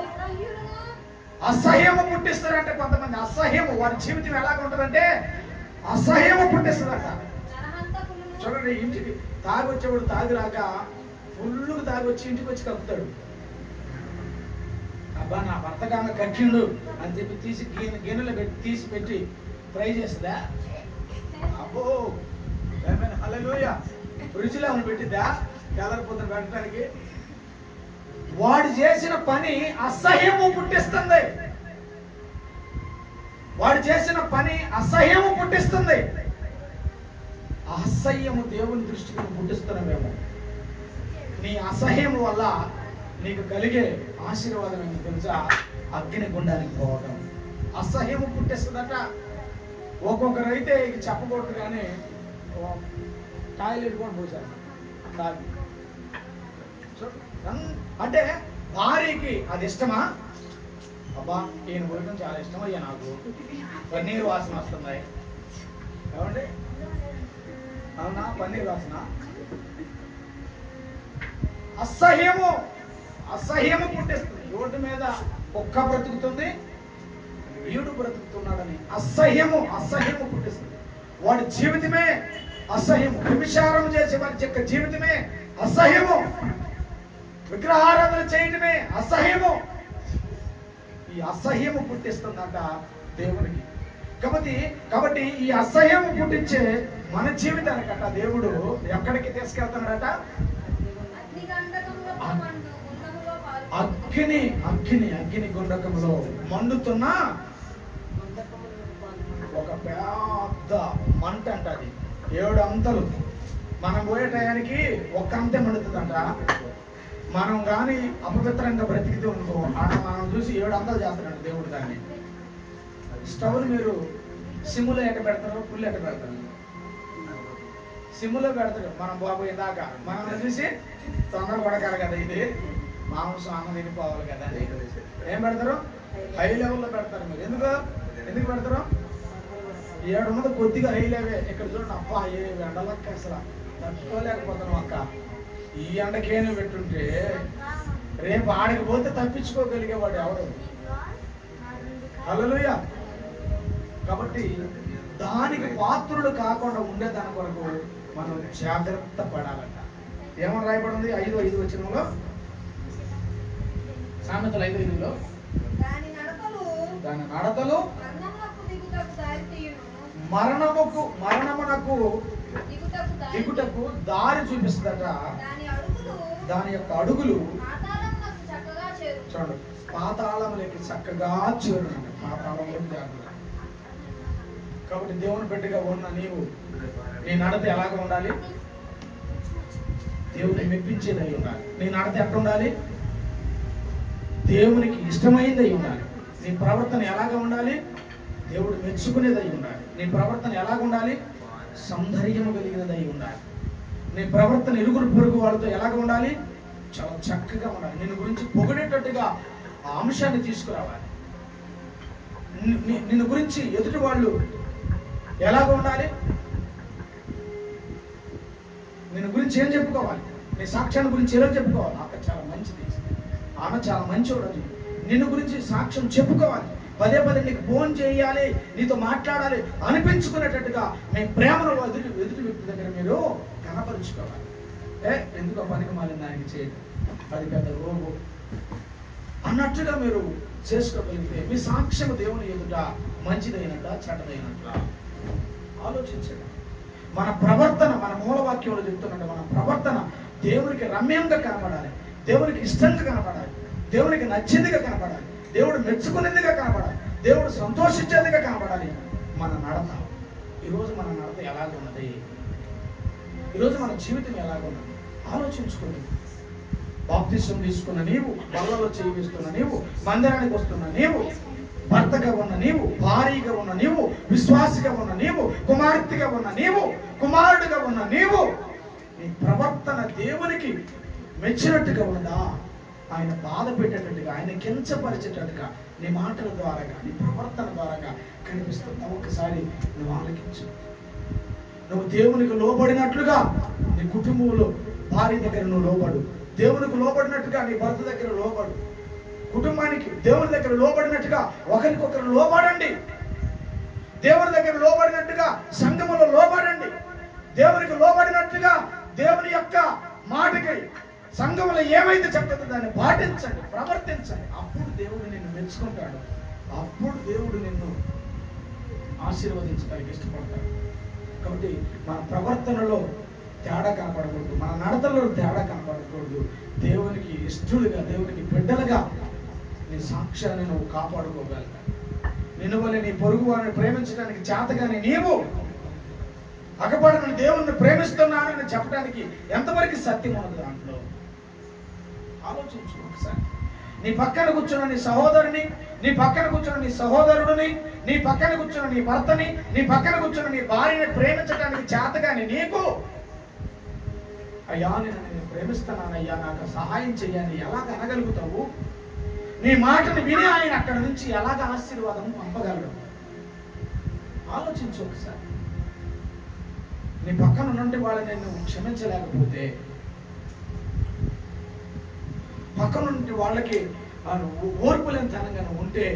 అసహ్యము పుట్టిస్తారంటే కొంతమంది. అసహ్యము, వారి జీవితం ఎలాగ ఉంటుందంటే అసహ్యము పుట్టిస్తారట. చూడండి, ఇంటికి తాగి వచ్చేవాడు తాగిరాక ఫుల్లుగా తాగి వచ్చి ఇంటికి వచ్చి కక్కుతాడు. అబ్బా నా భర్త కాగా కక్కిండు అని చెప్పి తీసి గిన్నెలో తీసి పెట్టి ఫ్రై చేస్తుందా? అబ్బో హల్లెలూయా. రుచిలో పెట్టిద్దా తెల్లరిపోతున్న పెట్టడానికి? వాడు చేసిన పని అసహ్యము పుట్టిస్తుంది. వాడు చేసిన పని అసహ్యము పుట్టిస్తుంది. అసహ్యము దేవుని దృష్టికి పుట్టిస్తున్నామేమో. నీ అసహ్యము వల్ల నీకు కలిగే ఆశీర్వాదం ఏంటి తెలుసా? అగ్ని గుండానికి పోవడం. అసహ్యము పుట్టిస్తుందట. ఒక్కొక్కరు అయితే ఇక చెప్పకూడదు కానీ టాయిలెట్ కూడా పోసారు తాగి. అంటే భార్యకి అది ఇష్టమా? అబ్బా ఈయన పోయడం చాలా ఇష్టం అయ్యా, నాకు పన్నీరు వాసన వస్తుంది. ఏమండి, అవునా? పన్నీరు వాసన. అసహ్యము పుట్టిస్తుంది. రోడ్డు మీద కుక్క బ్రతుకుతుంది, ఈడు బ్రతుకుతున్నాడని అసహ్యము పుట్టిస్తుంది. వాడి జీవితమే అసహ్యము. వ్యభిచారం చేసే వారి యొక్క జీవితమే అసహ్యము. విగ్రహారాధన చేయటమే అసహ్యము. ఈ అసహ్యము పుట్టిస్తుందట దేవునికి. కాబట్టి ఈ అసహ్యము పుట్టించే మన జీవితానికట దేవుడు ఎక్కడికి తీసుకెళ్తున్నాడట? అగ్ని గుండకంలో మండుతున్న ఒక పెద్ద మంట అంట. అది 7 అంతలు. మనం పోయే టయానికి ఒక్క అంతే మండుతుందంట. మనం కానీ అపవిత్రంగా బ్రతికితే ఉందో మనం చూసి 7 అంతలు చేస్తాడంట దేవుడు. దాన్ని స్టవ్లు మీరు సిమ్ములో ఎట్ట పెడతారు, ఫుల్ ఎట్ట పెడతారు? సిమ్ములో పెడతారు. మనం బాబోయేదాక మనం చూసి తొందర పడకాలి కదా, ఇది మాంసం అన్నం తినిపోవాలి కదా అని ఏం పెడతారు? హై లెవెల్లో పెడతారు. మీరు ఎందుకు పెడతారు? 7 మంది కొద్దిగా హై లెవెల్. ఇక్కడ చూడండి, అబ్బా ఏ ఎండలక్క అసలు తట్టుకోలేకపోతున్నాం అక్క. ఈ ఎండకేనే పెట్టుంటే రేపు ఆడికి పోతే తప్పించుకోగలిగేవాడు ఎవరు? హల్లెలూయా. కాబట్టి దానికి పాత్రులు కాకుండా ఉండేదాని కొరకు మనం జాగ్రత్త పడాలట. ఏమని రాయబడింది? 5:5 వచనంలో, సామెతలు 5:5లో, దాని నడతలు మరణమునకు దిగుటకు దారి చూపిస్తుందట. దాని యొక్క అడుగులు చూడండి పాతాళంలోకి చక్కగా చేరునండి. పాతాళంలోకి జాగ్రత్త. కాబట్టి దేవుని బిడ్డగా ఉన్న నీవు నీ నడత ఎలాగ ఉండాలి? దేవుని మెప్పించేదై ఉండాలి. నీ నడత ఎట్లా ఉండాలి? దేవునికి ఇష్టమైనదై ఉండాలి. నీ ప్రవర్తన ఎలాగ ఉండాలి? దేవుడు మెచ్చుకునేదై ఉండాలి. నీ ప్రవర్తన ఎలాగ ఉండాలి? సౌందర్యము కలిగినదై ఉండాలి. నీ ప్రవర్తన ఇరుగురు పొరుగు వాళ్ళతో ఎలాగ ఉండాలి? చాలా చక్కగా ఉండాలి. నిన్ను గురించి పొగిడేటట్టుగా ఆ అంశాన్ని తీసుకురావాలి. నిన్ను గురించి ఎదుటి వాళ్ళు ఎలాగ ఉండాలి? నిన్ను గురించి ఏం చెప్పుకోవాలి? నీ సాక్ష్యాన్ని గురించి ఎలా చెప్పుకోవాలి? అక్కడ చాలా మంచిది, ఆమె చాలా మంచివాడు. నిన్ను గురించి సాక్ష్యం చెప్పుకోవాలి. పదే పదే నీకు ఫోన్ చేయాలి, నీతో మాట్లాడాలి అనిపించుకునేటట్టుగా మీ ప్రేమను ఎదుటి వ్యక్తి దగ్గర మీరు కనపరుచుకోవాలి. ఎందుకో పనికి మాలిన ఆయనకి చేయడం, అది పెద్ద రోగు అన్నట్టుగా మీరు చేసుకోగలిగితే మీ సాక్ష్యం దేవుని ఎదుట మంచిదైనట్ట చెడ్డదైనట్ట ఆలోచించండి. మన ప్రవర్తన, మన మూలవాక్యంలో చెప్తున్నట్టు మన ప్రవర్తన దేవునికి రమ్యంగా కనపడాలి, దేవునికి ఇష్టంగా కనపడాలి, దేవునికి నచ్చిందిగా కనపడాలి, దేవుడు మెచ్చుకునేదిగా కనపడాలి, దేవుడు సంతోషించేదిగా కనపడాలి. మన నడత ఈరోజు మన నడత ఎలాగున్నది? ఈరోజు మన జీవితం ఎలాగున్నది ఆలోచించుకోండి. బాప్తిసం తీసుకున్న నీవు, బల్లలో చేయిస్తున్న నీవు, మందిరానికి వస్తున్న నీవు, భర్తగా ఉన్న నీవు, భారీగా ఉన్న నీవు, విశ్వాసిగా ఉన్న నీవు, కుమార్తెగా ఉన్న నీవు, కుమారుడిగా ఉన్న నీవు, నీ ప్రవర్తన దేవునికి మెచ్చినట్టుగా ఉందా? ఆయన బాధ పెట్టేటట్టుగా, ఆయన కించపరిచేటట్టుగా నీ మాటల ద్వారాగా, నీ ప్రవర్తన ద్వారాగా కనిపిస్తుందా? ఒక్కసారి నువ్వు ఆలకించు. నువ్వు దేవునికి లోబడినట్లుగా నీ కుటుంబంలో భార్య దగ్గర నువ్వు లోబడు, దేవునికి లోబడినట్టుగా నీ భర్త దగ్గర లోబడు, కుటుంబానికి దేవుని దగ్గర లోబడినట్టుగా ఒకరికొకరు లోబడండి, దేవుని దగ్గర లోబడినట్టుగా సంఘములో లోబడండి, దేవునికి లోబడినట్టుగా దేవుని యొక్క మాటకి సంఘములో ఏమైతే చెప్తుందో దాన్ని పాటించండి, ప్రవర్తించండి. అప్పుడు దేవుడు నిన్ను మెచ్చుకుంటాడు, అప్పుడు దేవుడు నిన్ను ఆశీర్వదించడానికి ఇష్టపడతాడు. కాబట్టి మన ప్రవర్తనలో తేడా కనపడకూడదు, మన నడతలో తేడా కనపడకూడదు. దేవునికి ఇష్టలుగా, దేవునికి బిడ్డలుగా నీ సాక్ష్యాన్ని నువ్వు కాపాడుకోగలగాలి. నిన్ను వల్ల నీ పొరుగు వారిని ప్రేమించడానికి చేతగాని నీవు అగపడని దేవుణ్ణి ప్రేమిస్తున్నానని చెప్పడానికి ఎంతవరకు సత్యం ఉన్నది దాంట్లో ఆలోచించు ఒకసారి. నీ పక్కన కూర్చున్న నీ సహోదరుని, నీ పక్కన కూర్చున్న నీ సహోదరుడిని, నీ పక్కన కూర్చున్న నీ భర్తని, నీ పక్కన కూర్చున్న నీ భార్యని ప్రేమించడానికి చేతగాని నీకు, అయ్యా నేను ప్రేమిస్తున్నానయ్యా నాకు సహాయం చెయ్యాలని ఎలాగ అనగలుగుతావు? నీ మాటను విని ఆయన అక్కడ నుంచి ఎలాగ ఆశీర్వాదం పంపగలడు? ఆలోచించు ఒకసారి. నీ పక్కన ఉన్నంటి వాళ్ళని నువ్వు క్షమించలేకపోతే, పక్కన నుండి వాళ్ళకి ఓర్పు లేని తనంగా నువ్వు ఉంటే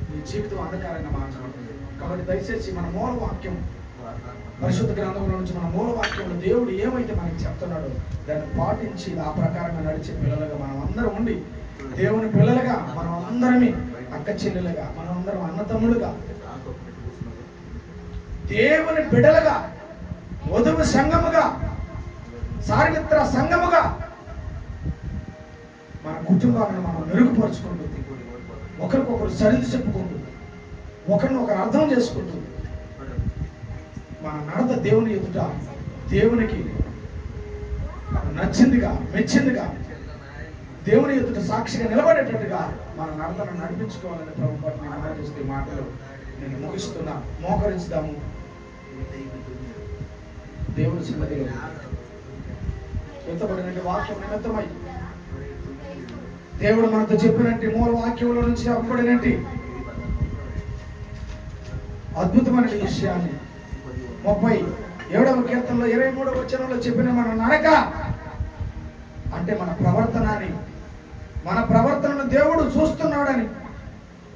నీ జీవితం అంధకారంగా మార్చబడుతుంది. కాబట్టి దయచేసి మన మూలవాక్యం, పరిశుద్ధ గ్రంథంలో నుంచి మన మూలవాక్యంలో దేవుడు ఏమైతే మనకి చెప్తున్నాడో దాన్ని పాటించి ఆ ప్రకారంగా నడిచే పిల్లలుగా మనం అందరం ఉండి, దేవుని పిల్లలుగా మనం అందరమే అక్క చెల్లెలుగా, మనం అందరం అన్నతమ్ములుగా, దేవుని బిడ్డలుగా, వధువు సంఘముగా, సార్వత్ర సంఘముగా మన కుటుంబాలను మనం మెరుగుపరుచుకుంటూ, ఒకరికొకరు సరిది చెప్పుకుంటూ, ఒకరినొకరు అర్థం చేసుకుంటూ, మన నడత దేవుని ఎదుట దేవునికి నచ్చిందిగా, మెచ్చిందిగా, దేవుని ఎదుట సాక్షిగా నిలబడేటట్టుగా మన నడతను నడిపించుకోవాలని ప్రభుత్వం నేను ఆలోచిస్తే మాటలు నేను ముగిస్తున్నా. మోకరించుదాము దేవుని సన్నిధిలో. ఎంతబడినట్టు వాక్యం నిమిత్తమై దేవుడు మనతో చెప్పినట్టు మూల వాక్యంలో నుంచి అప్పబడినట్టు అద్భుతమైన విషయాన్ని 37వ కీర్తనలో 23వ వచనంలో చెప్పిన మన నడక అంటే మన ప్రవర్తనని, మన ప్రవర్తనను దేవుడు చూస్తున్నాడని,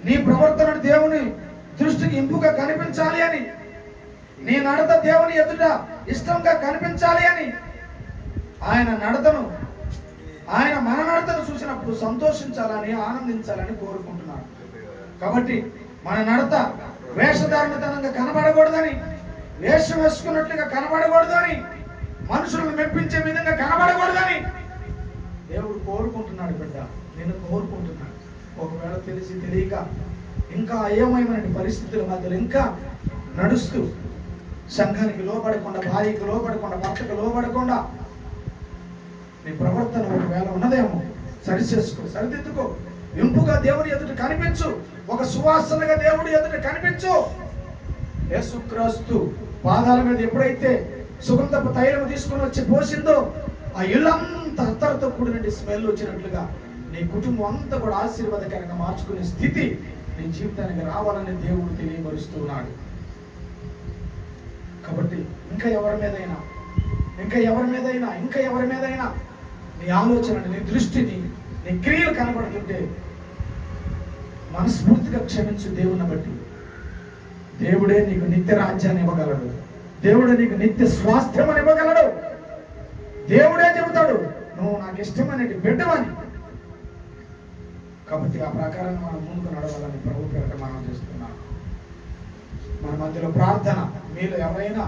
నీ ప్రవర్తనను దేవుని దృష్టికి ఇంపుగా కనిపించాలి అని, నీ నడత దేవుని ఎదుట ఇష్టంగా కనిపించాలి అని, ఆయన నడతను, ఆయన మన నడతను చూసినప్పుడు సంతోషించాలని, ఆనందించాలని కోరుకుంటున్నాడు. కాబట్టి మన నడత వేషధారణతనంగా కనబడకూడదని, వేషం వేసుకున్నట్లుగా కనబడకూడదని, మనుషులను మెప్పించే విధంగా కనబడకూడదని దేవుడు కోరుకుంటున్నాడు. బిడ్డ నేను కోరుకుంటున్నాను. ఒకవేళ తెలిసి తెలియక ఇంకా అయోమయమైన పరిస్థితుల మధ్యలో ఇంకా నడుస్తూ సంఘానికి లోబడకుండా, భార్యకు లోబడకుండా, భర్తకు లోబడకుండా నీ ప్రవర్తన ఒకవేళ ఉన్నదేమో సరిచేసుకో, సరిదిద్దుకో. ఇంపుగా దేవుని ఎదుట కనిపించు, ఒక సువాసనగా దేవుడి ఎదుట కనిపించు. యేసుక్రీస్తు పాదాల మీద ఎప్పుడైతే సుగంధపు తైలం తీసుకుని వచ్చి పోసిందో ఆ ఇల్లంతా అత్తరుతో కూడిన స్మెల్ వచ్చినట్లుగా నీ కుటుంబం అంతా కూడా ఆశీర్వాదకరంగా మార్చుకునే స్థితి నీ జీవితానికి రావాలని దేవుడు తెలియపరుస్తున్నాడు. కాబట్టి ఇంకా ఎవరి మీదైనా నీ ఆలోచనని, నీ దృష్టిని, నీ క్రియలు కనబడుతుంటే మనస్ఫూర్తిగా క్షమించు. దేవుని బట్టి దేవుడే నీకు నిత్య రాజ్యాన్ని ఇవ్వగలడు. దేవుడే నీకు నిత్య స్వాస్థ్యం అని ఇవ్వగలడు. దేవుడే చెబుతాడు నువ్వు నాకు ఇష్టమైన బిడ్డవని. కాబట్టి ఆ ప్రకారంగా మనం ముందుకు నడవాలని ప్రభు పేరిట మనం చేస్తున్నాం. మన మధ్యలో ప్రార్థన, మీలో ఎవరైనా